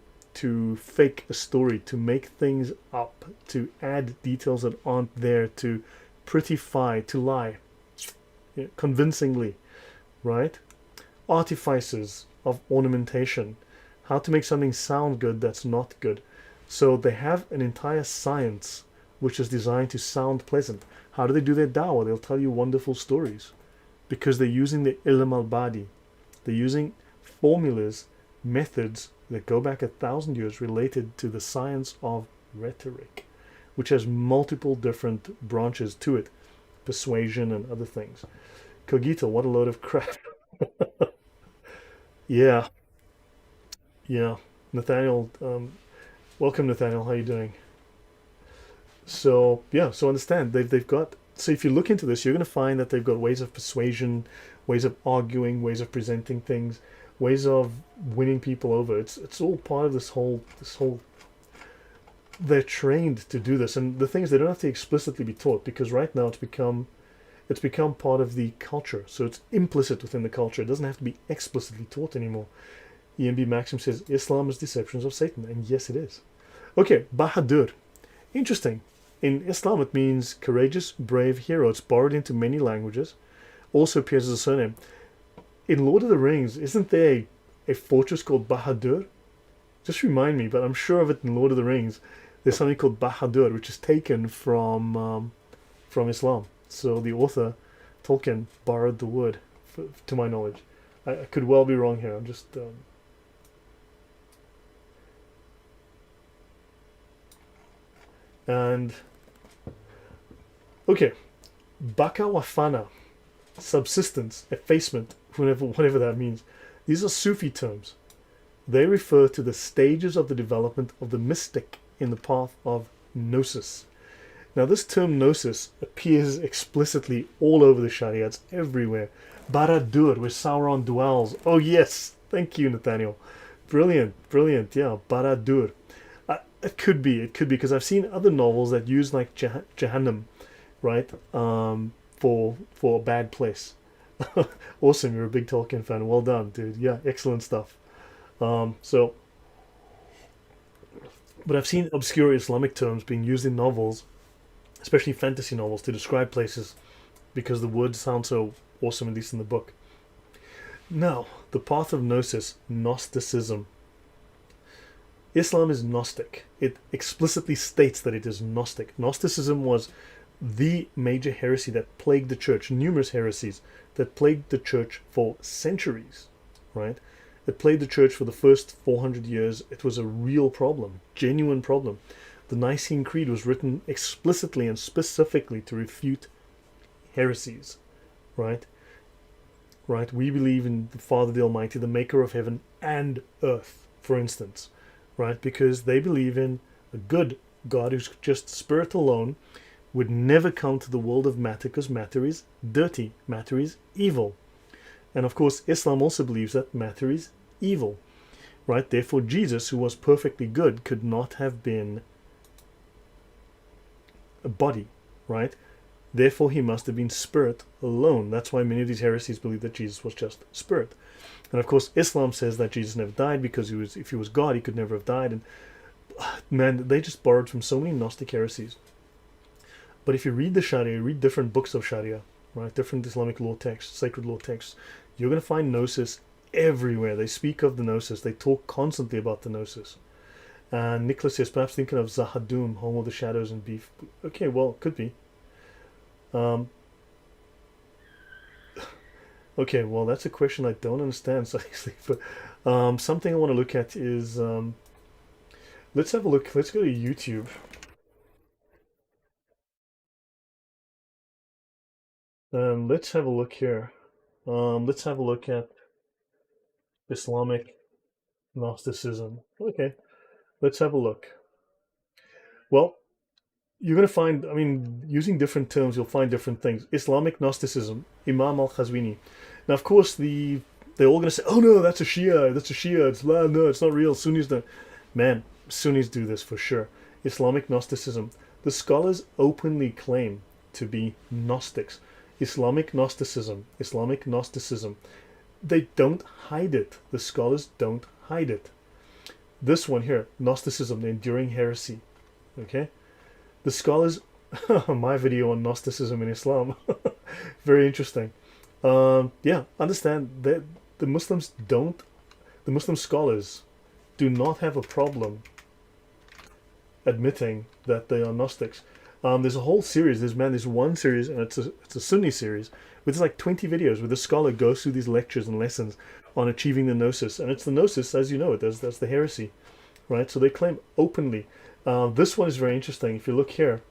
fake a story, to make things up, to add details that aren't there, to prettify, to lie, convincingly, right? Artifices of ornamentation, how to make something sound good that's not good. So they have an entire science which is designed to sound pleasant. How do they do their dawah? They'll tell you wonderful stories because they're using the ilm al-Badi. They're using formulas, methods that go back 1,000 years related to the science of rhetoric, which has multiple different branches to it, persuasion and other things. Cogito, what a load of crap. Yeah, yeah. Nathaniel, welcome Nathaniel, how are you doing? So, yeah, so understand, they've got, so if you look into this, you're going to find that they've got ways of persuasion, ways of arguing, ways of presenting things, ways of winning people over. It's all part of this whole they're trained to do this, and the thing is, they don't have to explicitly be taught because right now it's become part of the culture, so it's implicit within the culture. It doesn't have to be explicitly taught anymore. EMB Maxim says Islam is deceptions of Satan, and yes, it is. Okay, Bahadur. Interesting. In Islam, it means courageous, brave hero. It's borrowed into many languages. Also appears as a surname. In Lord of the Rings, isn't there a fortress called Bahadur? Just remind me, but I'm sure of it in Lord of the Rings. There's something called Bahadur, which is taken from Islam. So the author, Tolkien, borrowed the word, to my knowledge. I could well be wrong here. I'm just... And... Okay. Baka Wa-Fana. Subsistence, effacement, whatever that means. These are Sufi terms. They refer to the stages of the development of the mystic in the path of gnosis. Now this term gnosis appears explicitly all over the Sharia. It's everywhere. Baradur, where Sauron dwells. Oh yes, thank you, Nathaniel. Brilliant, brilliant. Yeah, Baradur. It could be, because I've seen other novels that use like Jahannam, right? For a bad place. Awesome, you're a big Tolkien fan. Well done, dude. Yeah, excellent stuff. But I've seen obscure Islamic terms being used in novels, especially fantasy novels, to describe places because the words sound so awesome, at least in the book. Now, the path of gnosis, Gnosticism. Islam is Gnostic. It explicitly states that it is Gnostic. Gnosticism was the major heresy that plagued the church, numerous heresies that plagued the church for centuries, right? It plagued the church for the first 400 years. It was a real problem, genuine problem. The Nicene Creed was written explicitly and specifically to refute heresies, right? Right? We believe in the Father, the Almighty, the maker of heaven and earth, for instance, right? Because they believe in a good God who's just spirit alone, would never come to the world of matter because matter is dirty, matter is evil. And of course, Islam also believes that matter is evil, right? Therefore, Jesus, who was perfectly good, could not have been a body, right? Therefore, he must have been spirit alone. That's why many of these heresies believe that Jesus was just spirit. And of course, Islam says that Jesus never died because if he was God, he could never have died. And man, they just borrowed from so many Gnostic heresies. But if you read the Sharia, read different books of Sharia, right? Different Islamic law texts, sacred law texts, you're going to find gnosis everywhere. They speak of the gnosis. They talk constantly about the gnosis. And Nicholas says, perhaps thinking of Zahadum, home of the shadows and beef. Okay, well, could be. Okay, well, that's a question I don't understand, so actually, but something I want to look at is, let's have a look. Let's go to YouTube. Let's have a look here. Let's have a look at Islamic Gnosticism. Okay, let's have a look. Well, you're going to find, I mean, using different terms, you'll find different things. Islamic Gnosticism, Imam al-Khazwini. Now, of course, they're all going to say, oh no, that's a Shia, it's no, it's not real, Sunnis don't. Man, Sunnis do this for sure. Islamic Gnosticism. The scholars openly claim to be Gnostics. Islamic Gnosticism, Islamic Gnosticism. They don't hide it. The scholars don't hide it. This one here, Gnosticism, the enduring heresy. Okay? The scholars, my video on Gnosticism in Islam. Very interesting. Yeah, understand that the Muslim scholars do not have a problem admitting that they are Gnostics. There's a whole series. There's one series, and it's a Sunni series, with like 20 videos where the scholar goes through these lectures and lessons on achieving the gnosis. And it's the gnosis, as you know it, that's the heresy, right? So they claim openly. This one is very interesting. If you look here,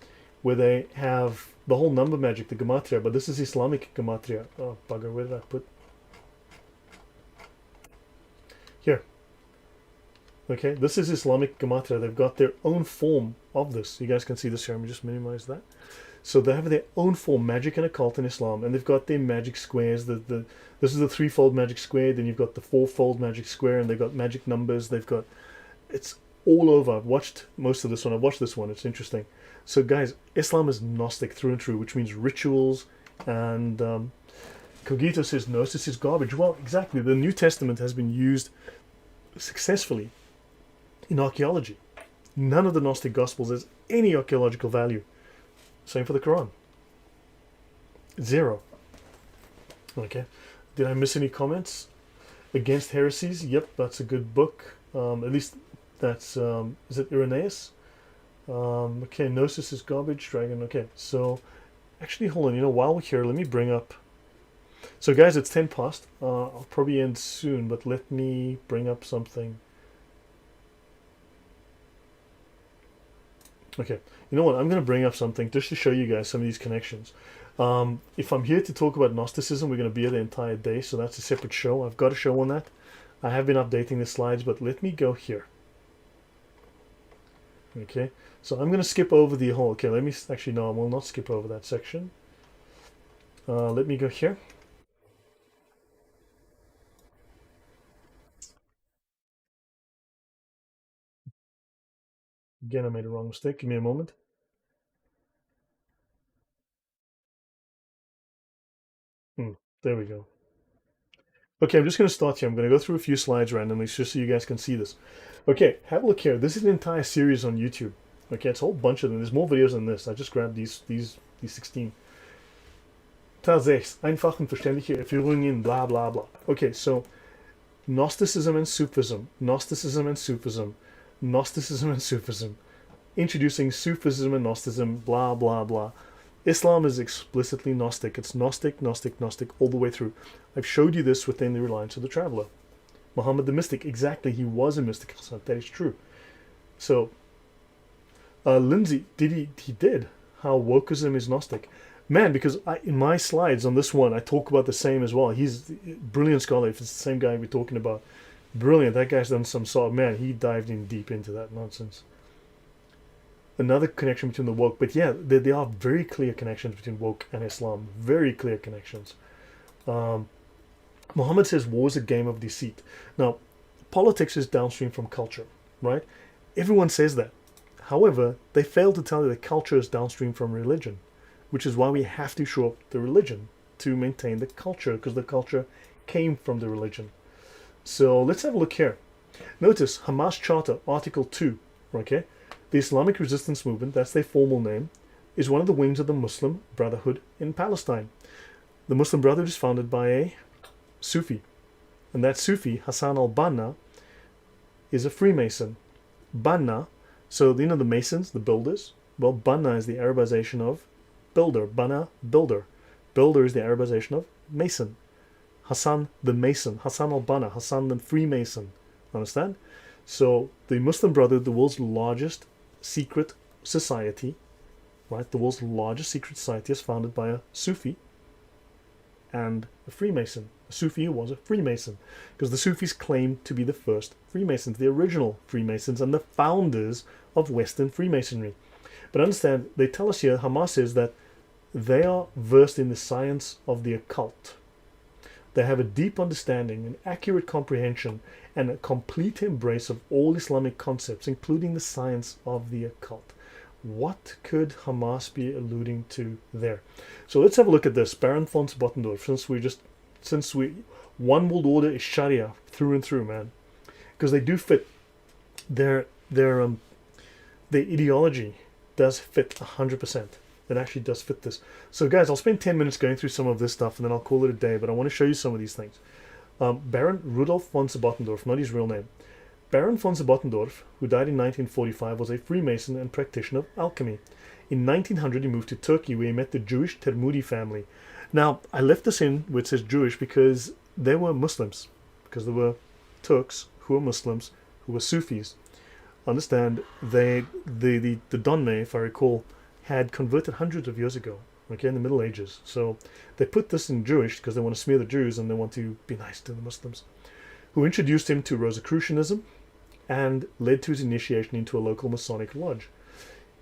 where they have the whole number magic, the gematria, but this is Islamic gematria. Oh, bugger, where did I put? Here. Okay, this is Islamic gematria. They've got their own form of this. You guys can see this here. Let me just minimize that. So they have their own form, magic and occult in Islam, and they've got their magic squares. This is the threefold magic square. Then you've got the fourfold magic square, and they've got magic numbers. They've got, it's all over. I've watched most of this one. I've watched this one. It's interesting. So, guys, Islam is Gnostic through and through, which means rituals. And Cogito says Gnosis is garbage. Well, exactly. The New Testament has been used successfully in archaeology. None of the Gnostic Gospels has any archaeological value. Same for the Quran. Zero. Okay. Did I miss any comments? Against Heresies? Yep, that's a good book. At least that's, is it Irenaeus? Okay, Gnosis is garbage, Dragon. Okay, so actually, hold on. While we're here, let me bring up. So, guys, it's 10 past. I'll probably end soon, but let me bring up something. Okay, you know what? I'm going to bring up something just to show you guys some of these connections. If I'm here to talk about Gnosticism, we're going to be here the entire day, so that's a separate show. I've got a show on that. I have been updating the slides, but let me go here. Okay, so I'm going to skip over the whole. Okay, let me actually, no, I will not skip over that section. Let me go here. Again, I made a wrong mistake. Give me a moment. There we go. Okay, I'm just going to start here. I'm going to go through a few slides randomly just so you guys can see this. Okay, have a look here. This is an entire series on YouTube. Okay, it's a whole bunch of them. There's more videos than this. I just grabbed these 16. Teil 6. Einfach und verständliche Erführungen, blah, blah, blah. Okay, so Gnosticism and Sufism. Gnosticism and Sufism. Gnosticism and Sufism. Introducing Sufism and Gnosticism, blah, blah, blah. Islam is explicitly Gnostic. It's Gnostic, Gnostic, Gnostic all the way through. I've showed you this within the Reliance of the Traveler. Muhammad the Mystic, exactly, he was a mystical saint. That is true. So, Lindsay, he did. How wokeism is Gnostic. Man, because in my slides on this one, I talk about the same as well. He's a brilliant scholar. If it's the same guy we're talking about, brilliant. That guy's done some sort. Man, he dived in deep into that nonsense. Another connection between the woke, but yeah, there are very clear connections between woke and Islam. Very clear connections. Muhammad says war is a game of deceit. Now, politics is downstream from culture, right? Everyone says that. However, they fail to tell you that culture is downstream from religion, which is why we have to show up the religion to maintain the culture, because the culture came from the religion. So let's have a look here. Notice Hamas Charter, Article 2, okay? The Islamic Resistance Movement, that's their formal name, is one of the wings of the Muslim Brotherhood in Palestine. The Muslim Brotherhood is founded by a Sufi, and that Sufi, Hassan al-Banna, is a Freemason. Banna, so the Masons, the builders, well, Banna is the Arabization of builder. Banna, builder. Builder is the Arabization of Mason. Hassan the Mason, Hassan al-Banna, Hassan the Freemason. Understand? So the Muslim Brotherhood, the world's largest secret society, right? The world's largest secret society is founded by a Sufi and a Freemason. A Sufi who was a Freemason, because the Sufis claim to be the first Freemasons, the original Freemasons, and the founders of Western Freemasonry. But understand, they tell us here, Hamas says that they are versed in the science of the occult. They have a deep understanding, an accurate comprehension, and a complete embrace of all Islamic concepts, including the science of the occult. What could Hamas be alluding to there? So let's have a look at this. Baron von Bottendorf, since one world order is Sharia through and through, man. Because they do fit. Their ideology does fit 100%. It actually does fit this. So guys, I'll spend 10 minutes going through some of this stuff and then I'll call it a day, but I want to show you some of these things. Baron Rudolf von Bottendorf, not his real name. Baron von Bottendorf, who died in 1945, was a Freemason and practitioner of alchemy. In 1900, he moved to Turkey, where he met the Jewish Termudi family. Now, I left this in where it says Jewish because they were Muslims, because there were Turks who were Muslims, who were Sufis. Understand, the Donme, if I recall, had converted hundreds of years ago, okay, in the Middle Ages. So they put this in Jewish because they want to smear the Jews and they want to be nice to the Muslims, who introduced him to Rosicrucianism and led to his initiation into a local Masonic lodge.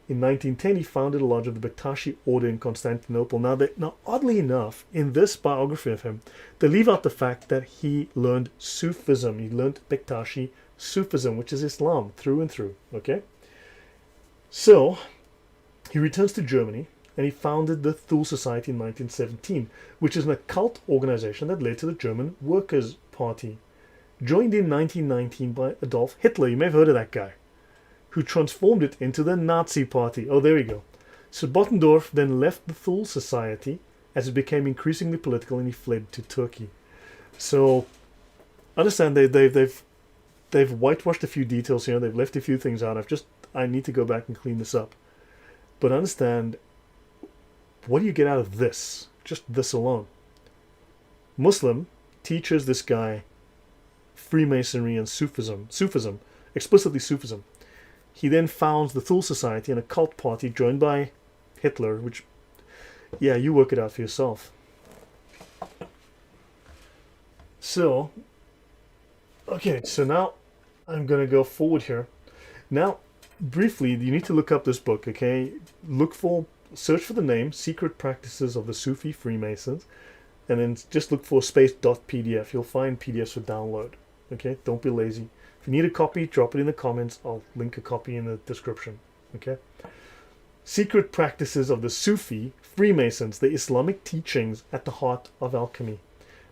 In 1910, he founded a lodge of the Bektashi order in Constantinople. Now, oddly enough, in this biography of him, they leave out the fact that he learned Sufism. He learned Bektashi Sufism, which is Islam through and through. Okay, so he returns to Germany and he founded the Thule Society in 1917, which is an occult organization that led to the German Workers' Party. Joined in 1919 by Adolf Hitler, you may have heard of that guy, who transformed it into the Nazi Party. Oh, there we go. So Bottendorf then left the Thule Society as it became increasingly political and he fled to Turkey. So understand they've whitewashed a few details here, they've left a few things out. I need to go back and clean this up. But understand, what do you get out of this? Just this alone. Muslim teaches this guy Freemasonry and Sufism, explicitly Sufism. He then founds the Thule Society, an occult party joined by Hitler, which, yeah, you work it out for yourself. So, okay, so now I'm going to go forward here. Now, briefly, you need to look up this book, okay? Search for the name, Secret Practices of the Sufi Freemasons, and then just look for space.pdf. You'll find PDFs for download, okay? Don't be lazy. If you need a copy, drop it in the comments. I'll link a copy in the description, okay? Secret Practices of the Sufi Freemasons, the Islamic Teachings at the Heart of Alchemy,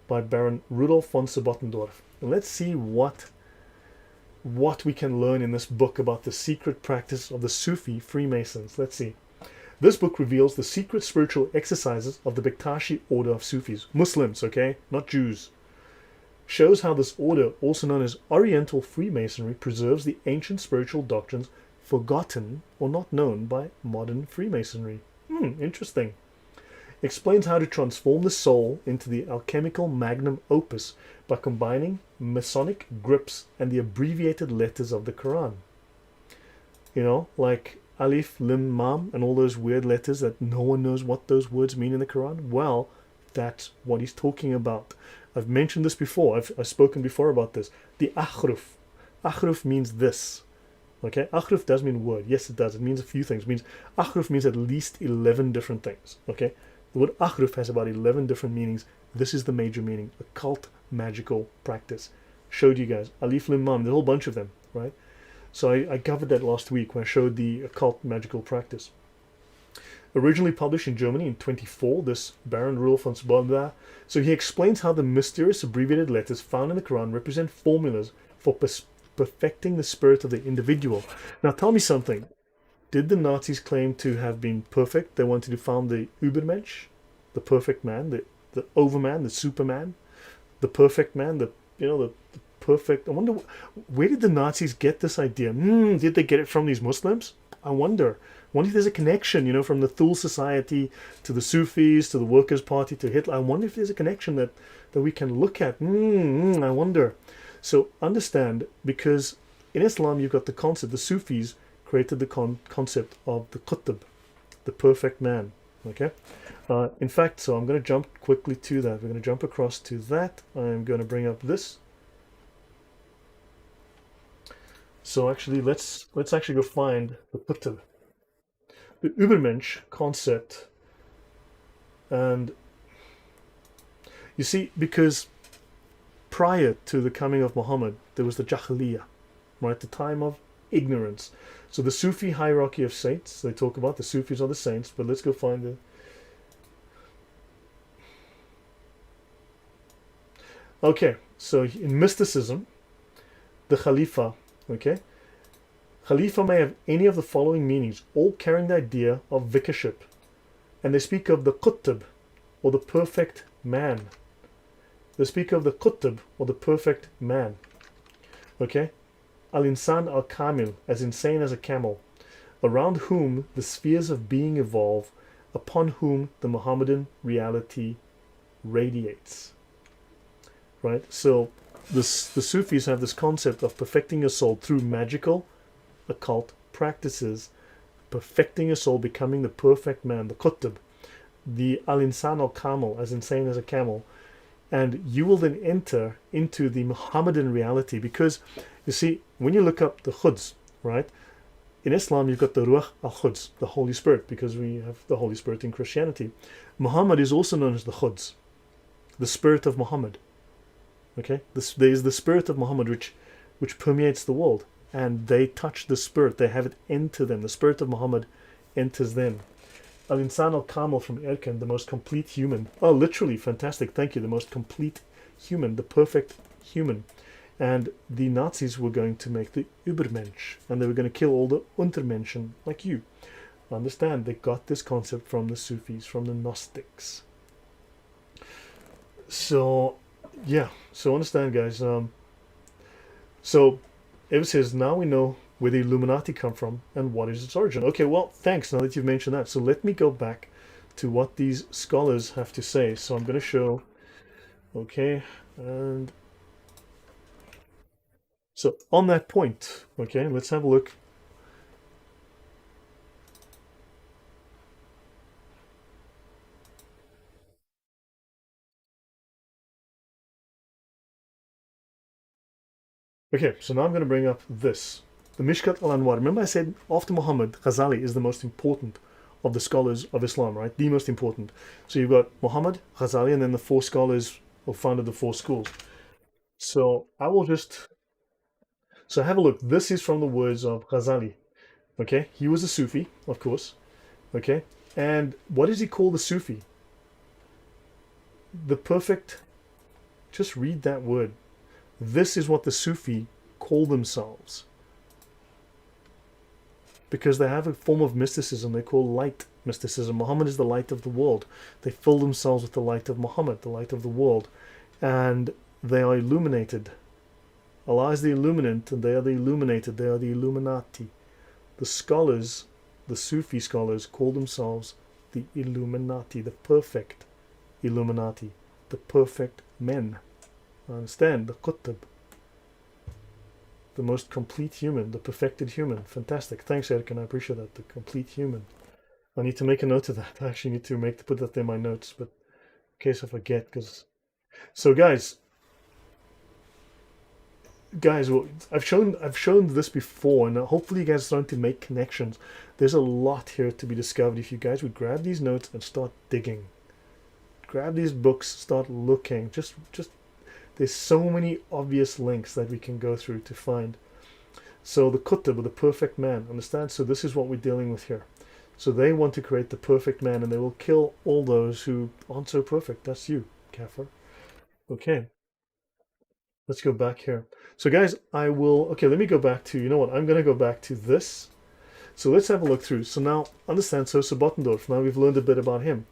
by Baron Rudolf von Bottendorf. And let's see what we can learn in this book about the secret practice of the Sufi Freemasons. Let's see. This book reveals the secret spiritual exercises of the Bektashi order of Sufis. Muslims, okay? Not Jews. Shows how this order, also known as Oriental Freemasonry, preserves the ancient spiritual doctrines forgotten or not known by modern Freemasonry. Interesting. Explains how to transform the soul into the alchemical magnum opus by combining Masonic grips and the abbreviated letters of the Quran. You know, like Alif, Lim, Mam, and all those weird letters that no one knows what those words mean in the Quran. Well, that's what he's talking about. I've mentioned this before. I've spoken before about this. The Ahruf. Ahruf means this. Okay, Ahruf does mean word. Yes, it does. It means a few things. Ahruf means at least 11 different things. Okay, the word Ahruf has about 11 different meanings. This is the major meaning. Occult magical practice. Showed you guys. Alif, Lim, Mam. There's a whole bunch of them, right? So I covered that last week when I showed the occult magical practice. Originally published in Germany in 1924, this Baron Rudolf von Bottendorf. So he explains how the mysterious abbreviated letters found in the Quran represent formulas for perfecting the spirit of the individual. Now tell me something. Did the Nazis claim to have been perfect? They wanted to found the Übermensch, the perfect man, the overman, the superman, the perfect man, the perfect. I wonder, where did the Nazis get this idea? Did they get it from these Muslims? I wonder. If there's a connection, from the Thule Society to the Sufis to the Workers' Party to Hitler. I wonder if there's a connection that we can look at. I wonder. So understand, because in Islam you've got the concept, the Sufis created the concept of the Qutb, the perfect man. Okay. In fact, so I'm going to jump quickly to that. We're going to jump across to that. I'm going to bring up this. So actually, let's actually go find the Qutb, the Übermensch concept. And you see, because prior to the coming of Muhammad, there was the Jahiliyyah, right? The time of ignorance. So the Sufi hierarchy of saints, they talk about the Sufis are the saints, but let's go find it. Okay, so in mysticism, the Khalifa, okay? Khalifa may have any of the following meanings, all carrying the idea of vicarship. And they speak of the Qutb, or the perfect man. They speak of the Qutb, or the perfect man. Okay? Al-Insan al-Kamil, as insane as a camel, around whom the spheres of being evolve, upon whom the Muhammadan reality radiates. Right? So the Sufis have this concept of perfecting your soul through magical, occult practices, perfecting your soul, becoming the perfect man, the Qutb, the Al-Insan al-Kamil, as insane as a camel, and you will then enter into the Muhammadan reality. Because you see, when you look up the Quds, right, in Islam you've got the Ruach al-Quds, the Holy Spirit, because we have the Holy Spirit in Christianity. Muhammad is also known as the Quds, the Spirit of Muhammad. Okay, there is the Spirit of Muhammad, which permeates the world. And they touch the spirit, they have it enter them. The spirit of Muhammad enters them. Al Insan al Kamil from Erkan, the most complete human. Oh, literally, fantastic, thank you. The most complete human, the perfect human. And the Nazis were going to make the Übermensch, and they were going to kill all the Untermenschen, like you. Understand, they got this concept from the Sufis, from the Gnostics. So, yeah, so understand, guys. So, Eva says, now we know where the Illuminati come from and what is its origin. Okay, well, thanks, now that you've mentioned that. So let me go back to what these scholars have to say. So I'm going to show, okay, and so on that point, okay, let's have a look. Okay, so now I'm going to bring up this. The Mishkat al-Anwar. Remember I said after Muhammad, Ghazali is the most important of the scholars of Islam, right? The most important. So you've got Muhammad, Ghazali, and then the four scholars who founded the four schools. So I will just... So have a look. This is from the words of Ghazali. Okay, he was a Sufi, of course. Okay, and what does he call the Sufi? The perfect... Just read that word. This is what the Sufi call themselves. Because they have a form of mysticism they call light mysticism. Muhammad is the light of the world. They fill themselves with the light of Muhammad, the light of the world. And they are illuminated. Allah is the illuminant and they are the illuminated. They are the Illuminati. The scholars, the Sufi scholars, call themselves the Illuminati, the perfect Illuminati, the perfect men. Understand, the Qutb, the most complete human, the perfected human. Fantastic. Thanks, Erkan. I appreciate that. The complete human. I need to make a note of that. I actually need to put that in my notes, but in case I forget, because... So, guys, well, I've shown this before, and hopefully you guys are starting to make connections. There's a lot here to be discovered if you guys would grab these notes and start digging. Grab these books, start looking. Just there's so many obvious links that we can go through to find. So the Qutb, the perfect man, understand? So this is what we're dealing with here. So they want to create the perfect man, and they will kill all those who aren't so perfect. That's you, Kafir. Okay. Let's go back here. So guys, okay, let me go back to, you know what, I'm going to go back to this. So let's have a look through. So now, understand, so Bottendorf, now we've learned a bit about him.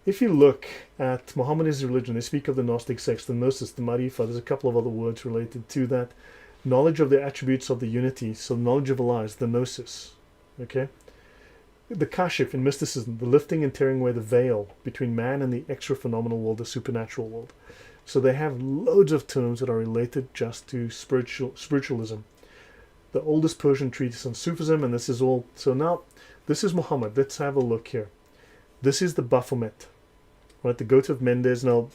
If you look at Mohammedan's religion, they speak of the Gnostic sects, the Gnosis, the Marifa, there's a couple of other words related to that. Knowledge of the attributes of the unity, so knowledge of Allah is the Gnosis, okay? The Kashif in mysticism, the lifting and tearing away the veil between man and the extra-phenomenal world, the supernatural world. So they have loads of terms that are related just to spiritualism. The oldest Persian treatise on Sufism, and this is all... So now, this is Muhammad. Let's have a look here. This is the Baphomet, right? The goat of Mendes. Now,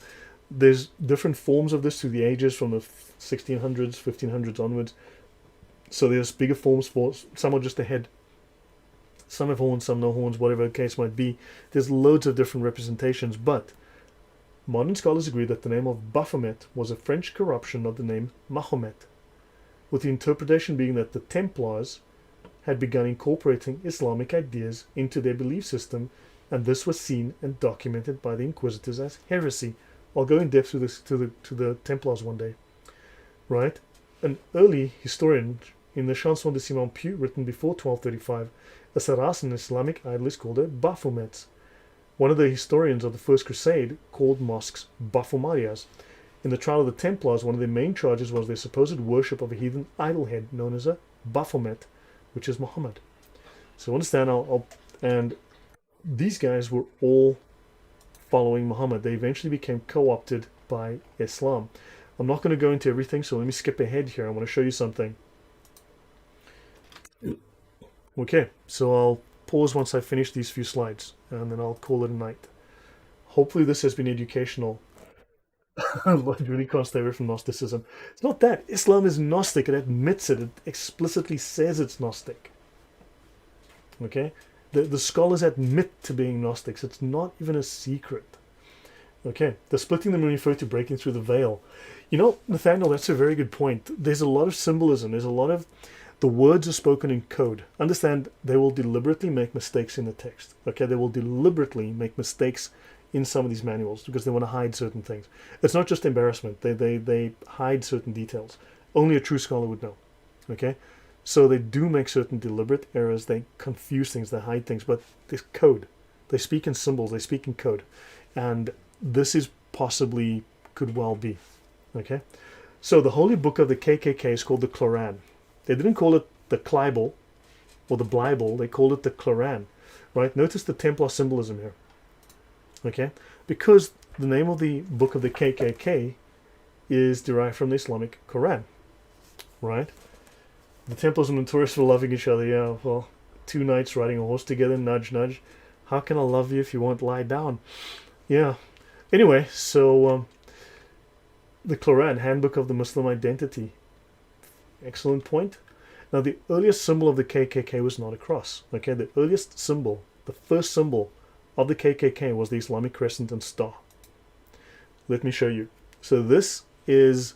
there's different forms of this through the ages, from the 1600s, 1500s onwards. So there's bigger forms for... Some are just a head. Some have horns, some no horns, whatever the case might be. There's loads of different representations, but... Modern scholars agree that the name of Baphomet was a French corruption of the name Mahomet, with the interpretation being that the Templars had begun incorporating Islamic ideas into their belief system, and this was seen and documented by the Inquisitors as heresy. I'll go in depth to this to the Templars one day, right? An early historian in the Chanson de Simon Pieux, written before 1235, a Saracen Islamic idol is called a Baphomet. One of the historians of the First Crusade called mosques Baphomarias. In the trial of the Templars, one of their main charges was their supposed worship of a heathen idol head known as a Baphomet, which is Muhammad. So understand, and these guys were all following Muhammad. They eventually became co-opted by Islam. I'm not going to go into everything, so let me skip ahead here. I want to show you something. Okay, so I'll pause once I finish these few slides, and then I'll call it a night. Hopefully this has been educational. Lloyd really can't stay away from Gnosticism. It's not that. Islam is Gnostic. It admits it. It explicitly says it's Gnostic. Okay? The scholars admit to being Gnostics. It's not even a secret. Okay, the splitting the moon referred to breaking through the veil. You know, Nathaniel, that's a very good point. There's a lot of symbolism. There's a lot of the words are spoken in code. Understand, they will deliberately make mistakes in the text. Okay, they will deliberately make mistakes in some of these manuals because they want to hide certain things. It's not just embarrassment. They hide certain details. Only a true scholar would know. Okay, so they do make certain deliberate errors. They confuse things. They hide things. But this code, they speak in symbols. They speak in code, and this is possibly could well be. Okay, so the holy book of the KKK is called the Quran. They didn't call it the Bible or the Bible. They called it the Quran, right? Notice the Templar symbolism here. Okay, because the name of the book of the KKK is derived from the Islamic Quran, right? The Templars are notorious for loving each other. Yeah, well, two knights riding a horse together, nudge, nudge. How can I love you if you won't lie down? Yeah. Anyway, so the Quran, Handbook of the Muslim Identity. Excellent point. Now, the earliest symbol of the KKK was not a cross. Okay, the earliest symbol, the first symbol of the KKK was the Islamic crescent and star. Let me show you. So this is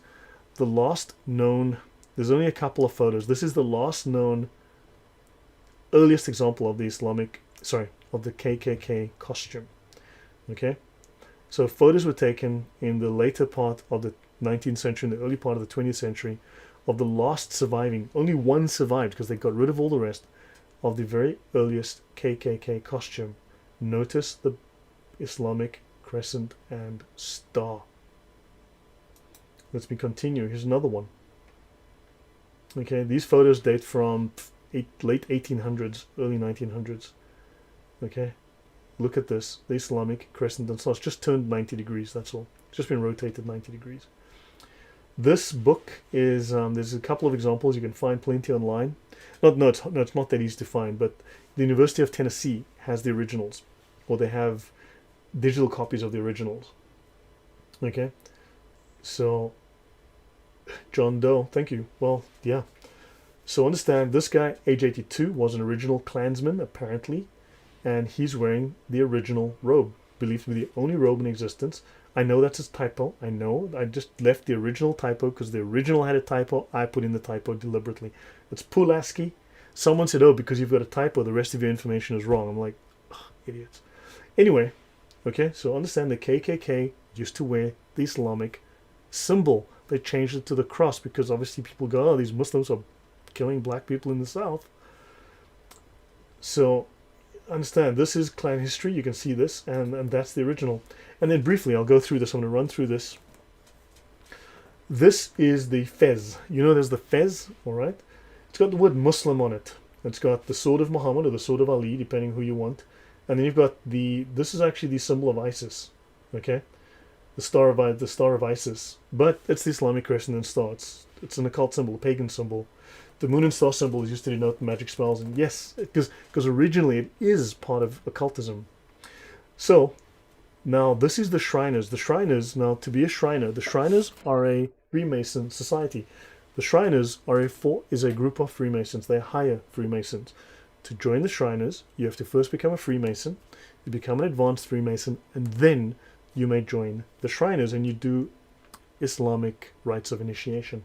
the last known, there's only a couple of photos. This is the last known earliest example of the of the KKK costume. Okay, so photos were taken in the later part of the 19th century, in the early part of the 20th century, of the last surviving, only one survived because they got rid of all the rest, of the very earliest KKK costume. Notice the Islamic crescent and star. Let me continue. Here's another one. Okay, these photos date from late 1800s, early 1900s. Okay, look at this. The Islamic crescent and star. It's just turned 90 degrees, that's all. It's just been rotated 90 degrees. This book is, there's a couple of examples. You can find plenty online. It's not that easy to find, but the University of Tennessee has the originals, or they have digital copies of the originals. Okay, so John Doe, thank you. Well, yeah. So understand, this guy, age 82, was an original Klansman, apparently, and he's wearing the original robe, believed to be the only robe in existence. I know that's a typo. I know. I just left the original typo because the original had a typo. I put in the typo deliberately. It's Pulaski. Someone said, oh, because you've got a typo, the rest of your information is wrong. I'm like, idiots. Anyway, okay, so understand the KKK used to wear the Islamic symbol. They changed it to the cross because obviously people go, oh, these Muslims are killing black people in the South. So understand, this is clan history. You can see this, and that's the original. And then briefly, I'll go through this. I'm going to run through this. This is the fez. You know there's the fez, all right? It's got the word Muslim on it. It's got the sword of Muhammad or the sword of Ali, depending who you want. And then you've got this is actually the symbol of ISIS, okay? The star of ISIS. But it's the Islamic crescent and star. It's an occult symbol, a pagan symbol. The moon and star symbol is used to denote magic spells. And yes, because originally it is part of occultism. So, now this is the Shriners. The Shriners, now to be a Shriner, the Shriners are a Freemason society. The Shriners is a group of Freemasons. They hire Freemasons. To join the Shriners, you have to first become a Freemason, you become an advanced Freemason, and then you may join the Shriners and you do Islamic rites of initiation.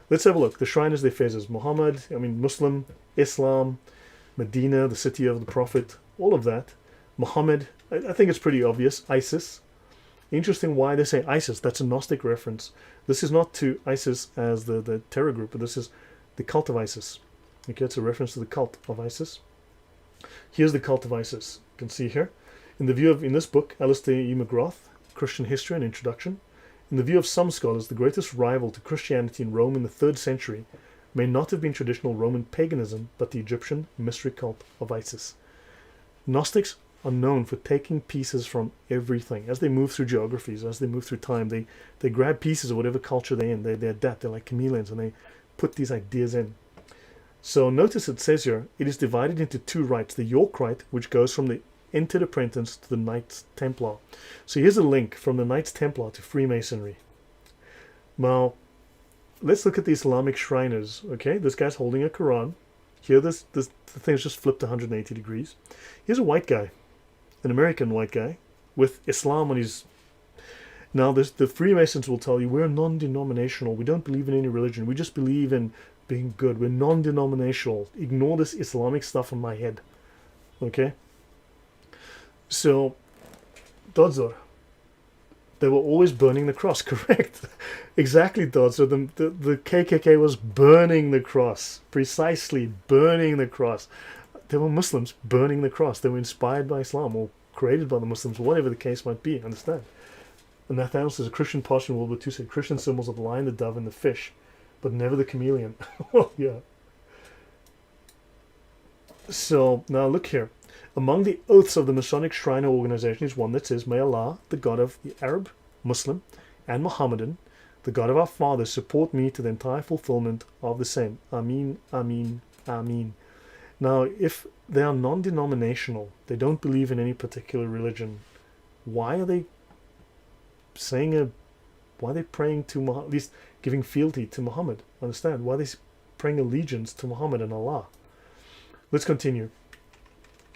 Let's have a look. The Shriners, their phases. Muslim, Islam, Medina, the city of the Prophet, all of that. Muhammad, I think it's pretty obvious. ISIS. Interesting why they say ISIS. That's a Gnostic reference. This is not to ISIS as the terror group, but this is the cult of ISIS. Okay, it's a reference to the cult of ISIS. Here's the cult of ISIS. You can see here. In this book, Alistair E. McGrath, Christian History and Introduction, in the view of some scholars, the greatest rival to Christianity in Rome in the 3rd century may not have been traditional Roman paganism, but the Egyptian mystery cult of Isis. Gnostics are known for taking pieces from everything. As they move through geographies, as they move through time, they grab pieces of whatever culture they're in. They adapt. They're like chameleons, and they put these ideas in. So notice it says here, it is divided into two rites. The York Rite, which goes from the entered apprentice to the Knights Templar. So here's a link from the Knights Templar to Freemasonry. Now, let's look at the Islamic Shriners. Okay, this guy's holding a Quran. Here, the thing's just flipped 180 degrees. Here's a white guy, an American white guy, with Islam on his Now, the Freemasons will tell you we're non-denominational. We don't believe in any religion. We just believe in being good. We're non-denominational. Ignore this Islamic stuff on my head. Okay? So, Dodzor, they were always burning the cross, correct? Exactly, Dodd. So the KKK was burning the cross, precisely burning the cross. They were Muslims burning the cross. They were inspired by Islam or created by the Muslims, whatever the case might be, understand? And Nathaniel says, a Christian pastor in World War II said, Christian symbols are the lion, the dove, and the fish, but never the chameleon. Well, yeah. So, now look here. Among the oaths of the Masonic Shrine organization is one that says, may Allah, the God of the Arab, Muslim, and Mohammedan, the God of our fathers, support me to the entire fulfillment of the same. Ameen, Ameen, Ameen. Now, if they are non-denominational, they don't believe in any particular religion, why are they saying why are they praying to Muhammad, at least giving fealty to Muhammad? Understand? Why are they praying allegiance to Muhammad and Allah? Let's continue.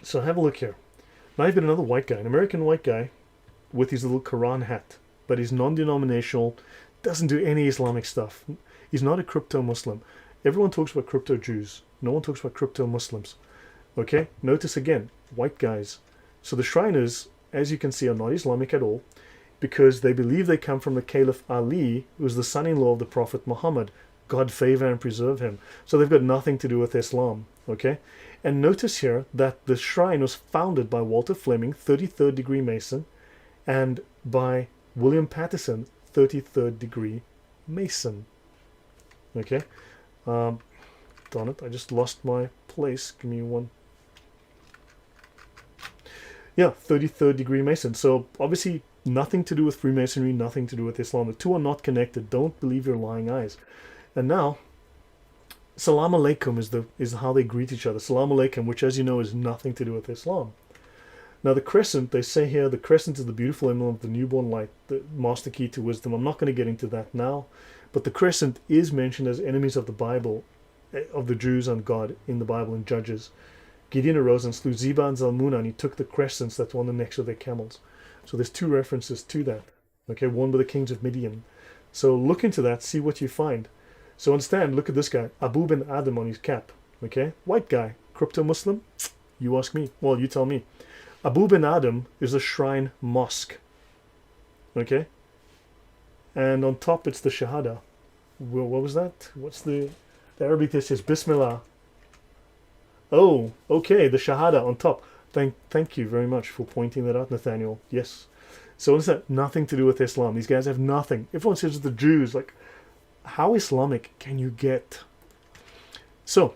So have a look here. Now I've got another white guy, an American white guy with his little Quran hat, but he's non-denominational, doesn't do any Islamic stuff. He's not a crypto-Muslim. Everyone talks about crypto-Jews. No one talks about crypto-Muslims. Okay? Notice again, white guys. So the Shriners, as you can see, are not Islamic at all because they believe they come from the Caliph Ali, who was the son-in-law of the Prophet Muhammad. God favor and preserve him. So they've got nothing to do with Islam. Okay? And notice here that the shrine was founded by Walter Fleming, 33rd degree Mason, and by William Patterson, 33rd degree Mason. Okay? Darn it, I just lost my place. Give me one. Yeah, 33rd degree Mason. So obviously nothing to do with Freemasonry, nothing to do with Islam. The two are not connected. Don't believe your lying eyes. And now, Salam Alaikum is how they greet each other. Salam Alaikum, which as you know is nothing to do with Islam. Now the crescent, they say here, the crescent is the beautiful emblem of the newborn light, the master key to wisdom. I'm not going to get into that now, but the crescent is mentioned as enemies of the Bible, of the Jews and God in the Bible in Judges. Gideon arose and slew Zebah and Zalmunna, and he took the crescents that were on the necks of their camels. So there's two references to that. Okay, one by the kings of Midian. So look into that, see what you find. So understand, look at this guy, Abu bin Adam on his cap. Okay, white guy, crypto-Muslim? You ask me. Well, you tell me. Abu bin Adam is a shrine mosque. Okay? And on top it's the Shahada. Well, what was that? What's the Arabic that says Bismillah? Oh, okay, the Shahada on top. Thank you very much for pointing that out, Nathaniel. Yes. So what's that? Nothing to do with Islam. These guys have nothing. Everyone says the Jews, like, how Islamic can you get? So,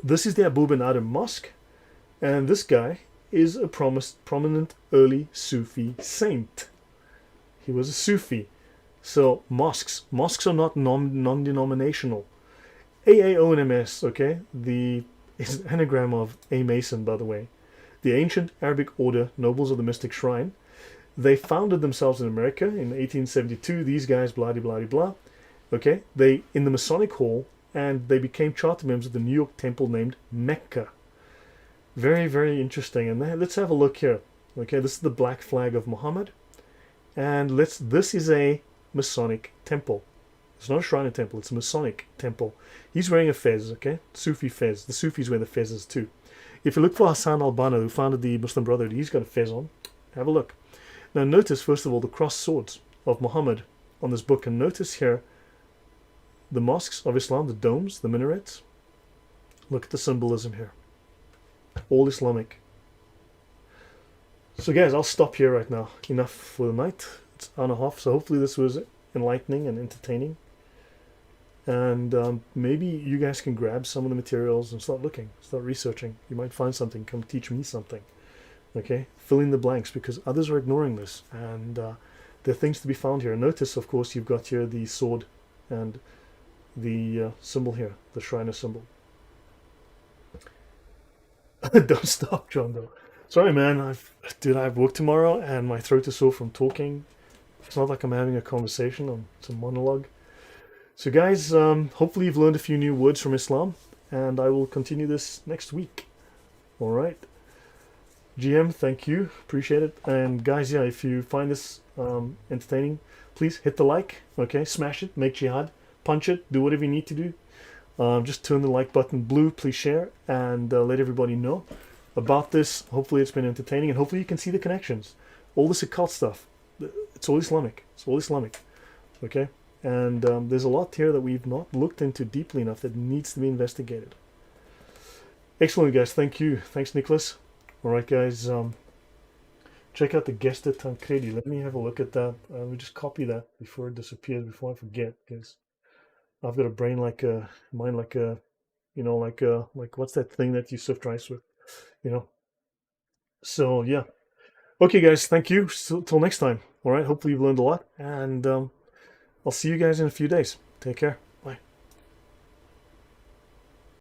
this is the Abu bin Adam Mosque, and this guy is a prominent early Sufi saint. He was a Sufi. So, mosques are not non-denominational. AAONMS, okay, is an anagram of a Mason, by the way. The ancient Arabic order, Nobles of the Mystic Shrine. They founded themselves in America in 1872. These guys, blah, blah, blah, blah. Okay, they in the Masonic Hall, and they became charter members of the New York temple named Mecca. Very, very interesting. And let's have a look here. Okay, this is the black flag of Muhammad, and this is a Masonic temple. It's not a shrine and temple, it's a Masonic temple. He's wearing a fez, okay? Sufi fez. The Sufis wear the fezes too. If you look for Hassan al-Banna, who founded the Muslim Brotherhood, he's got a fez on. Have a look. Now notice, first of all, the crossed swords of Muhammad on this book. And notice here, the mosques of Islam, the domes, the minarets. Look at the symbolism here. All Islamic. So guys, I'll stop here right now. Enough for the night. It's an hour and a half, so hopefully this was enlightening and entertaining. And maybe you guys can grab some of the materials and start looking, start researching. You might find something, come teach me something. Okay? Fill in the blanks, because others are ignoring this. And there are things to be found here. Notice, of course, you've got here the sword and the symbol here, the Shriner symbol. Don't stop, John, though. Sorry, man. I have work tomorrow, and my throat is sore from talking. It's not like I'm having a conversation. It's a monologue. So, guys, hopefully you've learned a few new words from Islam, and I will continue this next week. All right. GM, thank you. Appreciate it. And guys, yeah, if you find this entertaining, please hit the like. Okay, smash it, make jihad, punch it, do whatever you need to do. Just turn the like button blue. Please share and let everybody know about this. Hopefully, it's been entertaining, and hopefully, you can see the connections. All this occult stuff, it's all Islamic. It's all Islamic. Okay, and there's a lot here that we've not looked into deeply enough that needs to be investigated. Excellent, guys. Thank you. Thanks, Nicholas. All right, guys. Check out the Gesta Tancredi. Let me have a look at that. Let me just copy that before it disappears, before I forget, because I've got a brain like a mind like a like what's that thing that you sift rice with, you know? So yeah. Okay, guys. Thank you. So, till next time. All right. Hopefully you've learned a lot, and I'll see you guys in a few days. Take care.